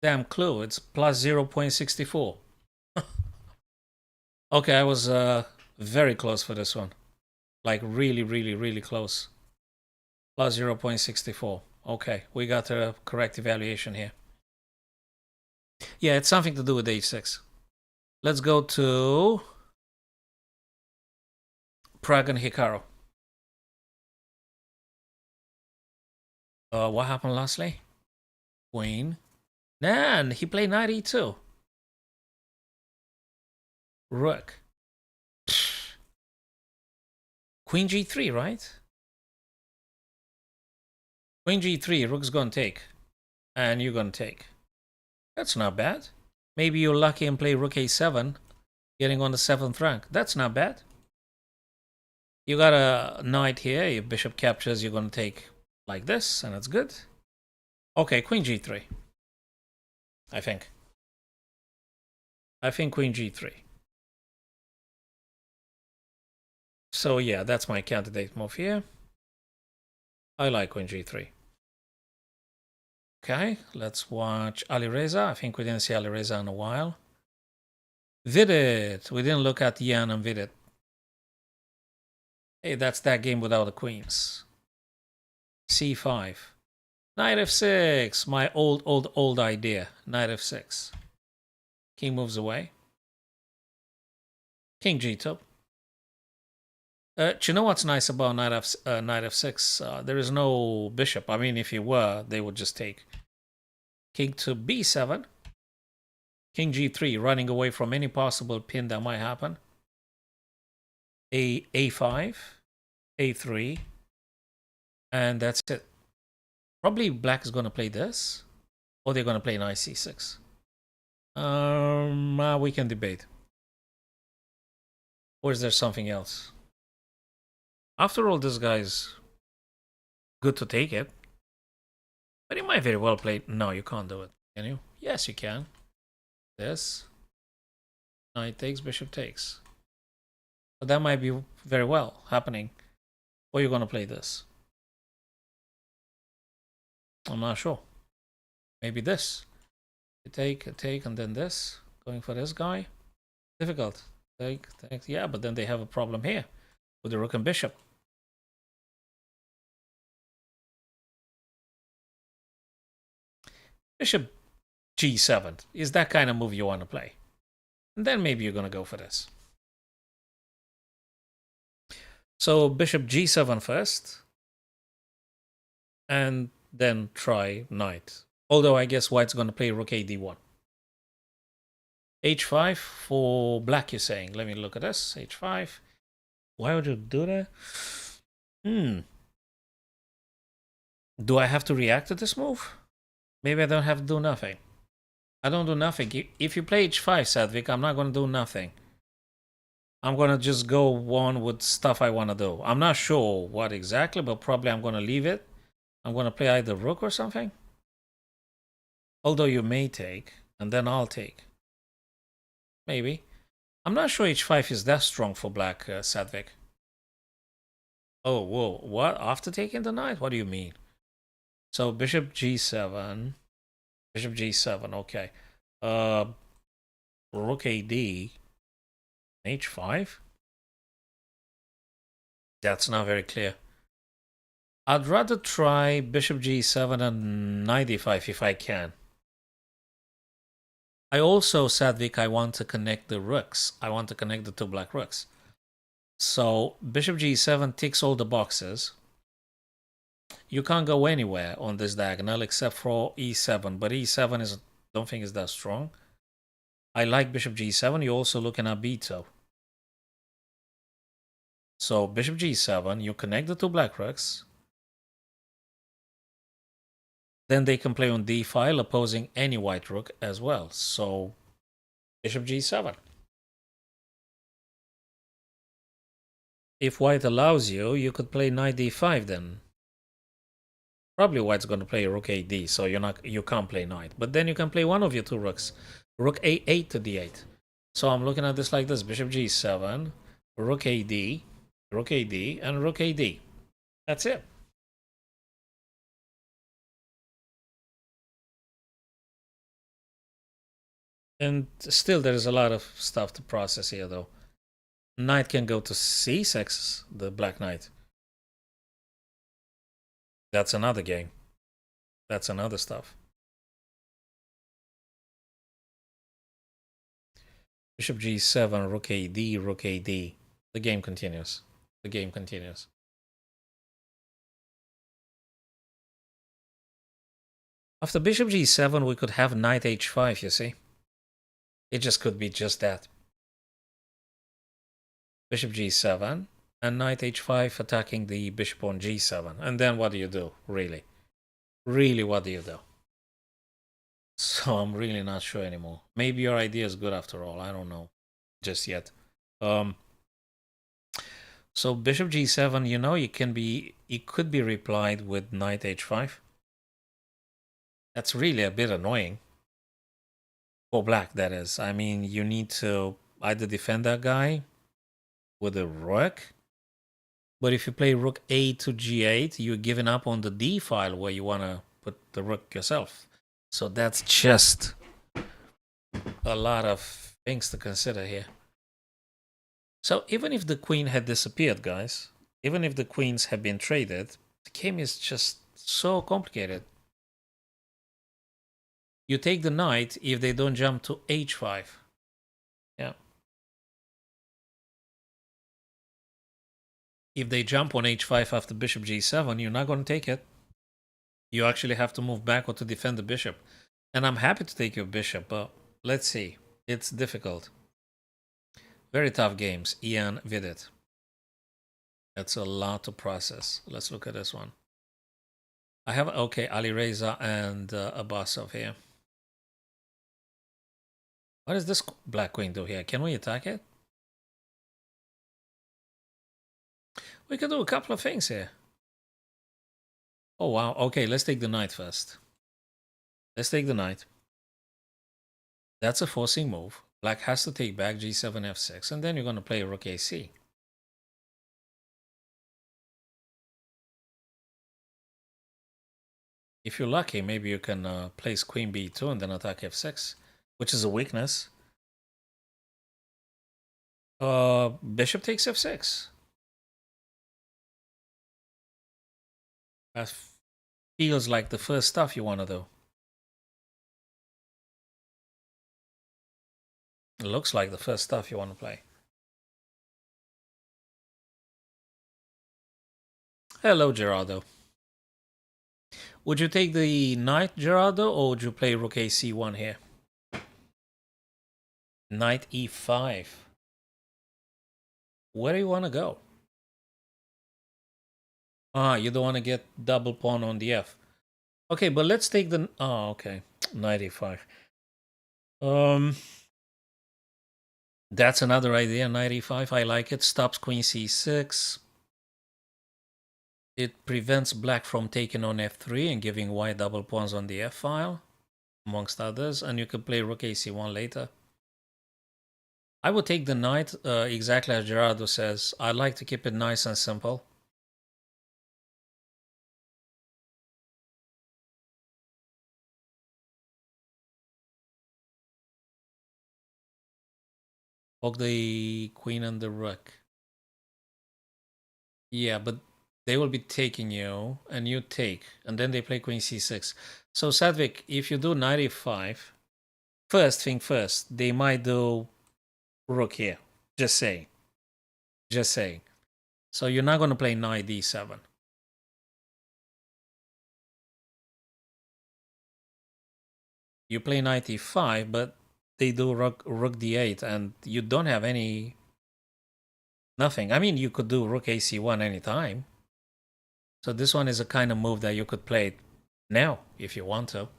damn clue. It's plus 0.64. Okay, I was very close for this one. Like really, really, really close. Plus 0.64. Okay, we got the correct evaluation here. Yeah, it's something to do with h6. Let's go to Prague and Hikaru. What happened lastly? Queen. Nah, he played knight e2. Rook. Queen g3, right? Queen g3, rook's gonna take. And you're gonna take. That's not bad. Maybe you're lucky and play rook a7, getting on the 7th rank. That's not bad. You got a knight here. If bishop captures, you're gonna take like this, and that's good. Okay, queen g3. I think queen g3. So yeah, that's my candidate move here. I like queen g3. Okay, let's watch Ali Reza. I think we didn't see Ali Reza in a while. Vidit. We didn't look at Yan and Vidit. Hey, that's that game without the queens. c5. Knight f6. My old idea. Knight f6. King moves away. King g2. Do you know what's nice about knight f6? There is no bishop. I mean, if you were, they would just take. King to b7. King g3, running away from any possible pin that might happen. A5, a3, and that's it. Probably black is going to play this, or they're going to play knight c6. We can debate. Or is there something else? After all, this guy's good to take it. But he might very well play. No, you can't do it. Can you? Yes, you can. This. Knight takes, bishop takes. So that might be very well happening. Or you're going to play this. I'm not sure. Maybe this. You take, and then this. Going for this guy. Difficult. Take. Yeah, but then they have a problem here with the rook and bishop. Bishop g7 is that kind of move you want to play. And then maybe you're going to go for this. So bishop g7 first. And then try knight. Although I guess white's going to play rook a d1. h5 for black, you're saying. Let me look at this. h5. Why would you do that? Do I have to react to this move? Maybe I don't have to do nothing. I don't do nothing. If you play h5, Sadvik, I'm not going to do nothing. I'm going to just go on with stuff I want to do. I'm not sure what exactly, but probably I'm going to leave it. I'm going to play either rook or something. Although you may take, and then I'll take. Maybe. I'm not sure h5 is that strong for black, Sadvik. Oh, whoa. What? After taking the knight? What do you mean? So bishop g7. Bishop g7, okay. Rook ad. h5? That's not very clear. I'd rather try bishop g7 and knight e5 if I can. I also, Sadvik, I want to connect the rooks. I want to connect the two black rooks. So bishop g7 ticks all the boxes. You can't go anywhere on this diagonal except for e7, but e7 is don't think is that strong. I like bishop g7. You're also looking at b2. So bishop g7, you connect the two black rooks. Then they can play on d file, opposing any white rook as well. So bishop g7. If white allows you, you could play knight d5 then. Probably white's going to play rook a-d, so you can't play knight. But then you can play one of your two rooks. Rook a8 to d8. So I'm looking at this like this. Bishop g7, rook a-d, and rook a-d. That's it. And still there's a lot of stuff to process here though. Knight can go to c6, the black knight. That's another game. That's another stuff. Bishop g7, rook a-d, rook a-d. The game continues. The game continues. After bishop g7, we could have knight h5, you see? It just could be just that. Bishop g7 and knight h5 attacking the bishop on g7. And then what do you do, really? Really, what do you do? So I'm really not sure anymore. Maybe your idea is good after all. I don't know just yet. So bishop g7, you know, it could be replied with knight h5. That's really a bit annoying. For black, that is. I mean, you need to either defend that guy with a rook. But if you play rook a to g8, you're giving up on the d file where you want to put the rook yourself. So that's just a lot of things to consider here. So even if the queen had disappeared, guys, even if the queens had been traded, the game is just so complicated. You take the knight if they don't jump to h5. Yeah. If they jump on h5 after bishop g7, you're not going to take it. You actually have to move backward to defend the bishop. And I'm happy to take your bishop, but let's see. It's difficult. Very tough games. Ian Vidit. That's a lot to process. Let's look at this one. I have, okay, Ali Reza and Abbasov here. What does this black queen do here? Can we attack it? We can do a couple of things here. Oh, wow. Okay, let's take the knight first. Let's take the knight. That's a forcing move. Black has to take back g7, f6, and then you're going to play rook ac. If you're lucky, maybe you can place queen b2 and then attack f6, which is a weakness. Bishop takes f6. That feels like the first stuff you want to do. It looks like the first stuff you want to play. Hello, Gerardo. Would you take the knight, Gerardo, or would you play rook ac1 here? Knight e5. Where do you want to go? Ah, you don't want to get double pawn on the f. Okay, but let's take the... Oh, okay. Knight e5. That's another idea, knight e5. I like it. Stops queen c6. It prevents black from taking on f3 and giving white double pawns on the f file, amongst others. And you can play rook ac1 later. I would take the knight, exactly as Gerardo says. I like to keep it nice and simple. Poke the queen and the rook. Yeah, but they will be taking you, and you take, and then they play queen c6. So Sadvik, if you do knight e5, first thing first, they might do rook here. Just saying. Just saying. So you're not going to play knight d7. You play knight e5, but they do rook d8, and you don't have any nothing. I mean, you could do rook ac1 anytime. So this one is a kind of move that you could play now if you want to.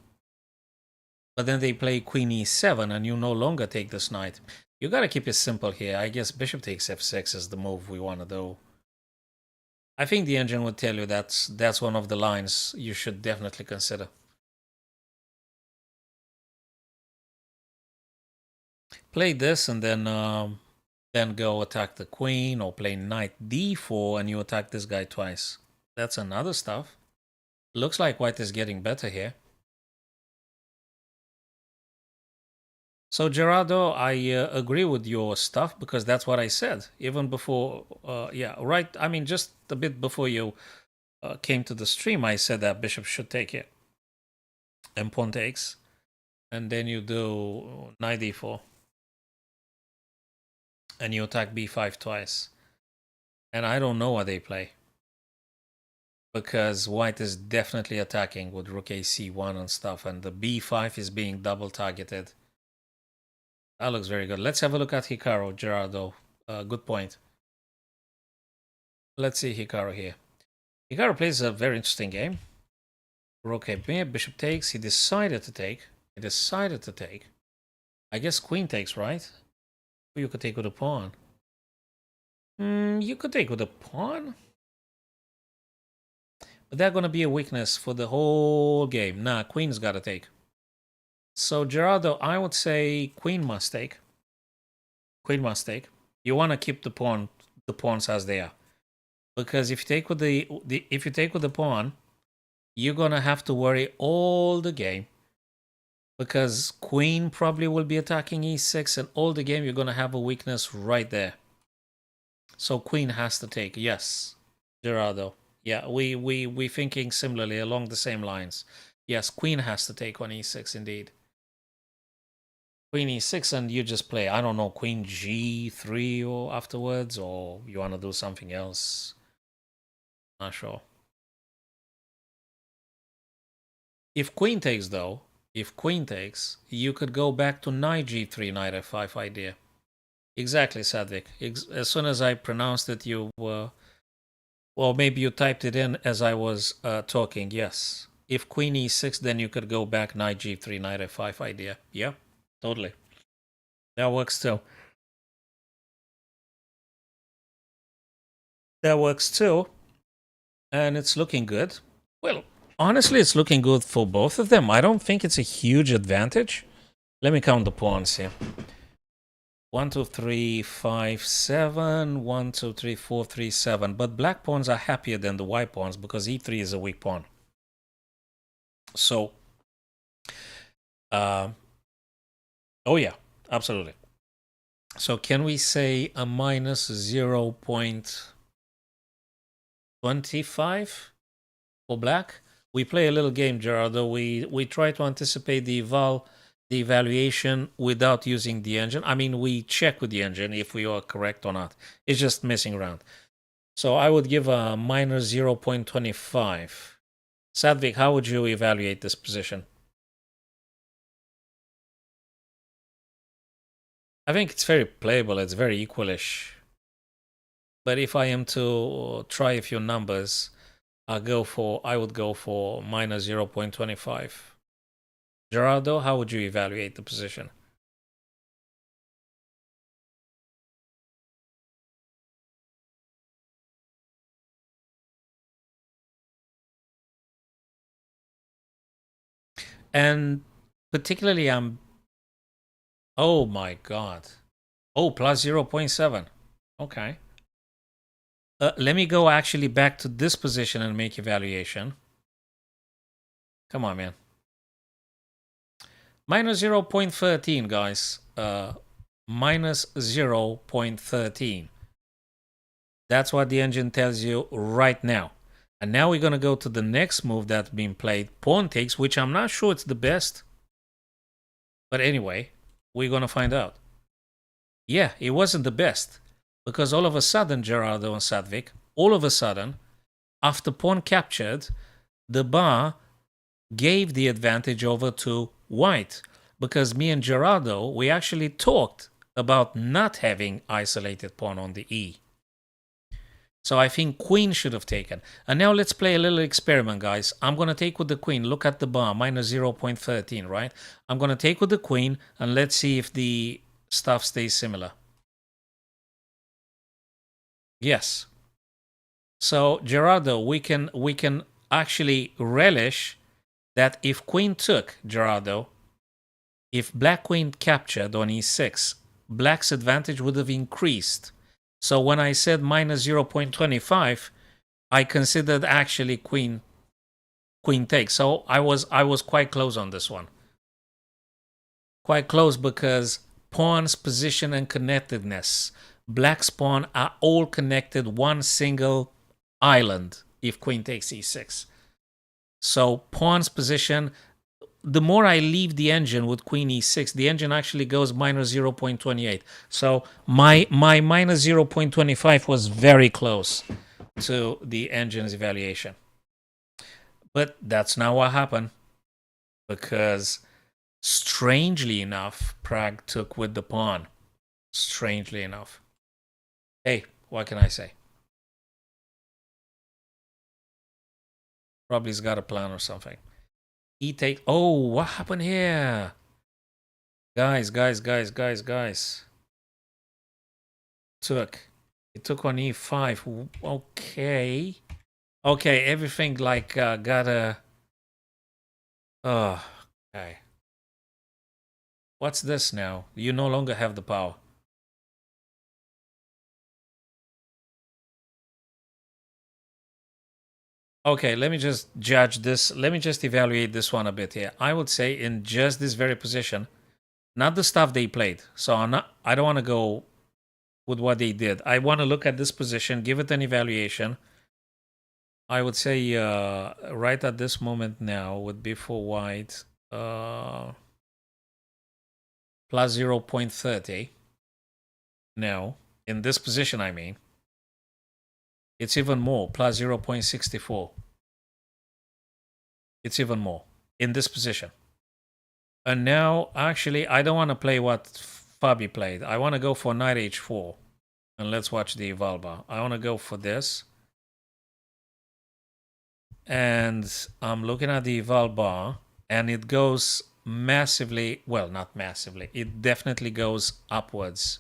But then they play queen e7, and you no longer take this knight. You gotta keep it simple here. I guess bishop takes f6 is the move we want to do. I think the engine would tell you that's one of the lines you should definitely consider. Play this and then go attack the queen, or play knight d4 and you attack this guy twice. That's another stuff. Looks like white is getting better here. So Gerardo, I agree with your stuff because that's what I said even before. Yeah, right. I mean, just a bit before you came to the stream, I said that bishop should take it and pawn takes, and then you do knight d4 and you attack b5 twice. And I don't know what they play because white is definitely attacking with rook ac1 and stuff, and the b5 is being double targeted. That looks very good. Let's have a look at Hikaru, Gerardo. Good point. Let's see Hikaru here. Hikaru plays a very interesting game. Rook a bishop takes. He decided to take. I guess queen takes, right? Or you could take with a pawn. You could take with a pawn. But that's going to be a weakness for the whole game. Nah, queen's got to take. So Gerardo, I would say queen must take. Queen must take. You want to keep the pawns as they are, because if you take with if you take with the pawn, you're gonna have to worry all the game, because queen probably will be attacking e6, and all the game you're gonna have a weakness right there. So queen has to take. Yes, Gerardo. Yeah, we thinking similarly along the same lines. Yes, queen has to take on e6 indeed. Queen e6, and you just play, I don't know, queen g3 or afterwards, or you want to do something else. Not sure. If queen takes, though, you could go back to knight g3, knight f5 idea. Exactly, Sadvik. As soon as I pronounced it, you were... Well, maybe you typed it in as I was talking, yes. If queen e6, then you could go back knight g3, knight f5 idea. Yeah. Totally. That works too. That works too. And it's looking good. Well, honestly, it's looking good for both of them. I don't think it's a huge advantage. Let me count the pawns here. 1, 2, 3, 5, 7. 1, 2, 3, 4, 3, 7. But black pawns are happier than the white pawns because e3 is a weak pawn. So, oh yeah, absolutely. So can we say a minus 0.25 for black? We play a little game, Gerardo. We try to anticipate the evaluation without using the engine. I mean, we check with the engine if we are correct or not. It's just messing around. So I would give a minus 0.25. Sadvik, how would you evaluate this position? I think it's very playable. It's very equalish. But if I am to try a few numbers, I would go for minus 0.25. Gerardo, how would you evaluate the position? And particularly, oh my god. Oh, plus 0.7. Okay. Let me go actually back to this position and make evaluation. Come on, man. Minus 0.13, guys. Minus 0.13. That's what the engine tells you right now. And now we're going to go to the next move that's being played. Pawn takes, which I'm not sure it's the best. But anyway, we're going to find out. Yeah, it wasn't the best. Because all of a sudden, Gerardo and Sadvik, all of a sudden, after pawn captured, the bar gave the advantage over to white, because me and Gerardo, we actually talked about not having isolated pawn on the E. So I think queen should have taken. And now let's play a little experiment, guys. I'm going to take with the queen. Look at the bar, minus 0.13, right? I'm going to take with the queen, and let's see if the stuff stays similar. Yes. So, Gerardo, we can actually relish that if queen took, Gerardo, if black queen captured on e6, black's advantage would have increased. So when I said minus 0.25, I considered actually queen takes. So I was quite close on this one. Quite close because pawn's position and connectedness. Black's pawn are all connected one single island if queen takes e6. So pawn's position, the more I leave the engine with queen e6, the engine actually goes minus 0.28. So my minus 0.25 was very close to the engine's evaluation. But that's not what happened, because strangely enough, Prague took with the pawn. Strangely enough. Hey, what can I say? Probably he's got a plan or something. He take. Oh, what happened here? Guys. Took. It took on e5. Okay. Okay, everything like got a. Oh, okay. What's this now? You no longer have the power. Okay, let me just judge this. Let me just evaluate this one a bit here. I would say in just this very position, not the stuff they played. So I don't want to go with what they did. I want to look at this position, give it an evaluation. I would say right at this moment now would be for white plus 0.30. Now, in this position, I mean, it's even more, plus 0.64. It's even more in this position. And now, actually, I don't want to play what Fabi played. I want to go for knight h4. And let's watch the Valba. I want to go for this. And I'm looking at the Valba, and it goes massively, well, not massively, it definitely goes upwards.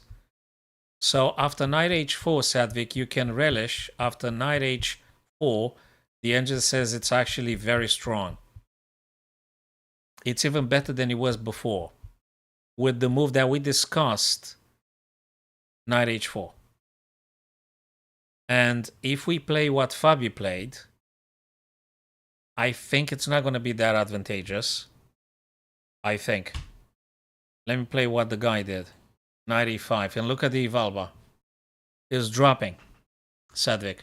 So after knight h4, Sadvik, you can relish. After knight h4, the engine says it's actually very strong. It's even better than it was before. With the move that we discussed, knight h4. And if we play what Fabi played, I think it's not going to be that advantageous. I think. Let me play what the guy did. 95. And look at the Valba. Is dropping. Sadvik.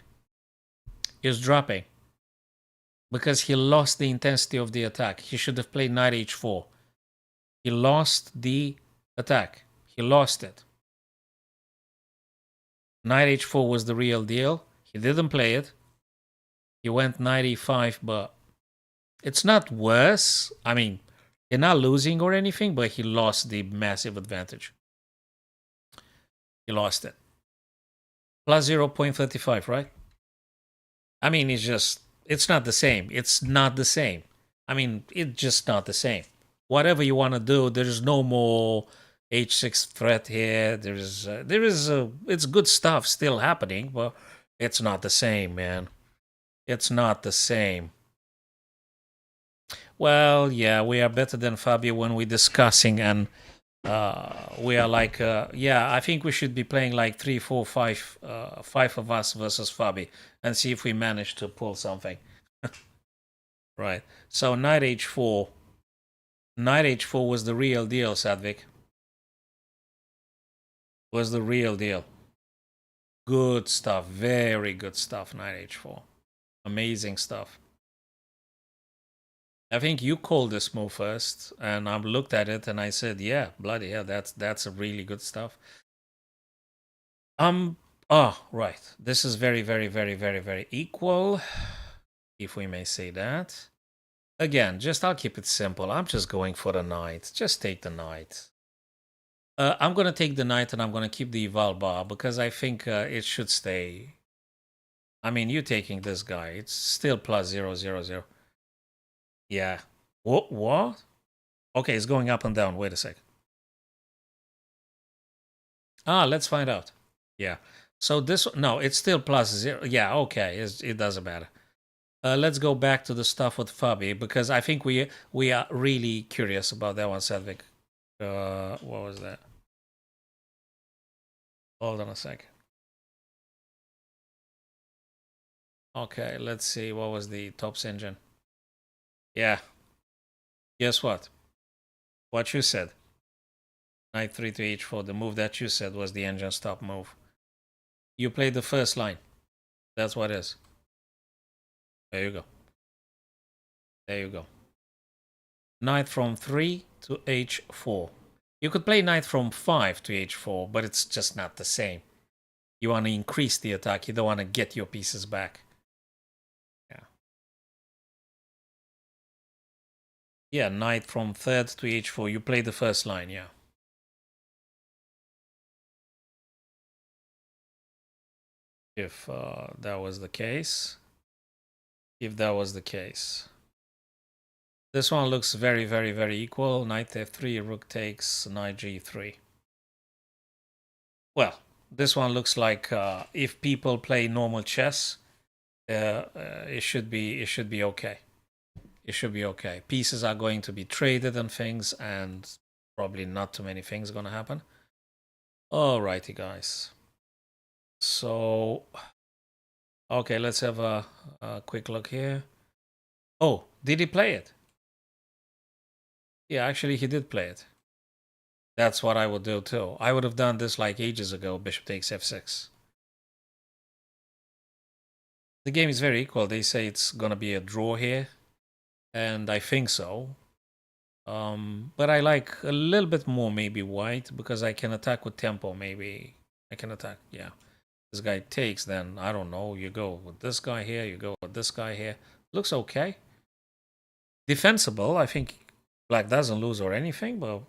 Is dropping. Because he lost the intensity of the attack. He should have played knight h4. He lost the attack. He lost it. Knight h4 was the real deal. He didn't play it. He went knight e5, but it's not worse. I mean, you're not losing or anything, but he lost the massive advantage. He lost it. Plus 0.35, right? I mean, it's not the same. It's not the same. I mean, it's just not the same. Whatever you want to do, there's no more h6 threat here. It's good stuff still happening, but it's not the same, man. It's not the same. Well, yeah, we are better than Fabio when we're discussing, and we are like, yeah, I think we should be playing like 3, 4, 5, 5 of us versus Fabi, and see if we manage to pull something. Right. So knight h4. Knight h4 was the real deal, Sadvik. Was the real deal. Good stuff. Very good stuff, knight h4. Amazing stuff. I think you called this move first, and I looked at it and I said, yeah, bloody hell, that's a really good stuff. Oh, right. This is very, very, very, very, very equal, if we may say that. Again, just I'll keep it simple. I'm just going for the knight. Just take the knight. I'm gonna take the knight and I'm gonna keep the eval bar because I think it should stay. I mean, you taking this guy, it's still plus 000. Yeah. What? Okay, it's going up and down. Wait a sec. Ah, let's find out. Yeah. So this, no, it's still plus 0. Yeah, okay, it doesn't matter. Let's go back to the stuff with Fabi because I think we are really curious about that one, Selvik. What was that? Hold on a sec. Okay, let's see. What was the tops engine? Yeah. Guess what? What you said. Knight 3 to h4. The move that you said was the engine stop move. You played the first line. That's what it is. There you go. There you go. Knight from 3 to h4. You could play knight from 5 to h4, but it's just not the same. You want to increase the attack. You don't want to get your pieces back. Yeah. Yeah, knight from 3rd to h4. You play the first line, yeah. If that was the case. If that was the case. This one looks very, very, very equal. Knight f3, rook takes, knight g3. Well, this one looks like if people play normal chess, it should be okay. It should be okay. Pieces are going to be traded and things, and probably not too many things going to happen. Alrighty, guys. So, okay, let's have a quick look here. Oh, did he play it? Yeah, actually, he did play it. That's what I would do too. I would have done this like ages ago. Bishop takes f6. The game is very equal. They say it's gonna be a draw here, and I think so. But I like a little bit more maybe white because I can attack with tempo. Maybe I can attack. Yeah, this guy takes. Then I don't know. You go with this guy here. You go with this guy here. Looks okay. Defensible. I think black doesn't lose or anything, but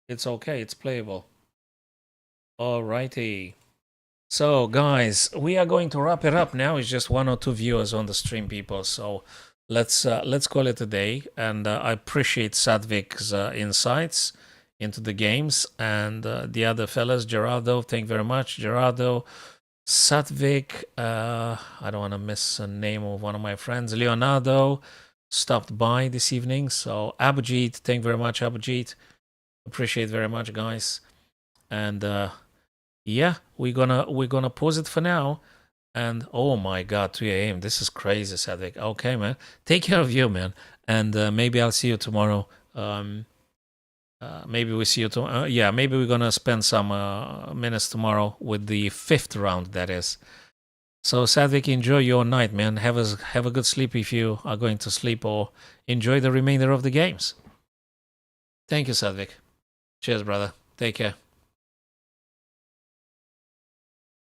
it's okay. It's playable. Alrighty. So, guys, we are going to wrap it up now. It's just 1 or 2 viewers on the stream, people. So let's call it a day. And I appreciate Sadvik's insights into the games and the other fellas. Gerardo, thank you very much. Gerardo, Sadvik, I don't want to miss a name of one of my friends. Leonardo stopped by this evening. So Abhijit, thank you very much, Abhijit. Appreciate very much, guys. And yeah, we're gonna pause it for now. And oh my god, 3 a.m. This is crazy, Sadvik. Okay, man. Take care of you, man. And maybe I'll see you tomorrow. Maybe we see you tomorrow. Yeah, maybe we're gonna spend some minutes tomorrow with the 5th round, that is. So Sadvik, enjoy your night, man. Have a good sleep if you are going to sleep, or enjoy the remainder of the games. Thank you, Sadvik. Cheers, brother. Take care.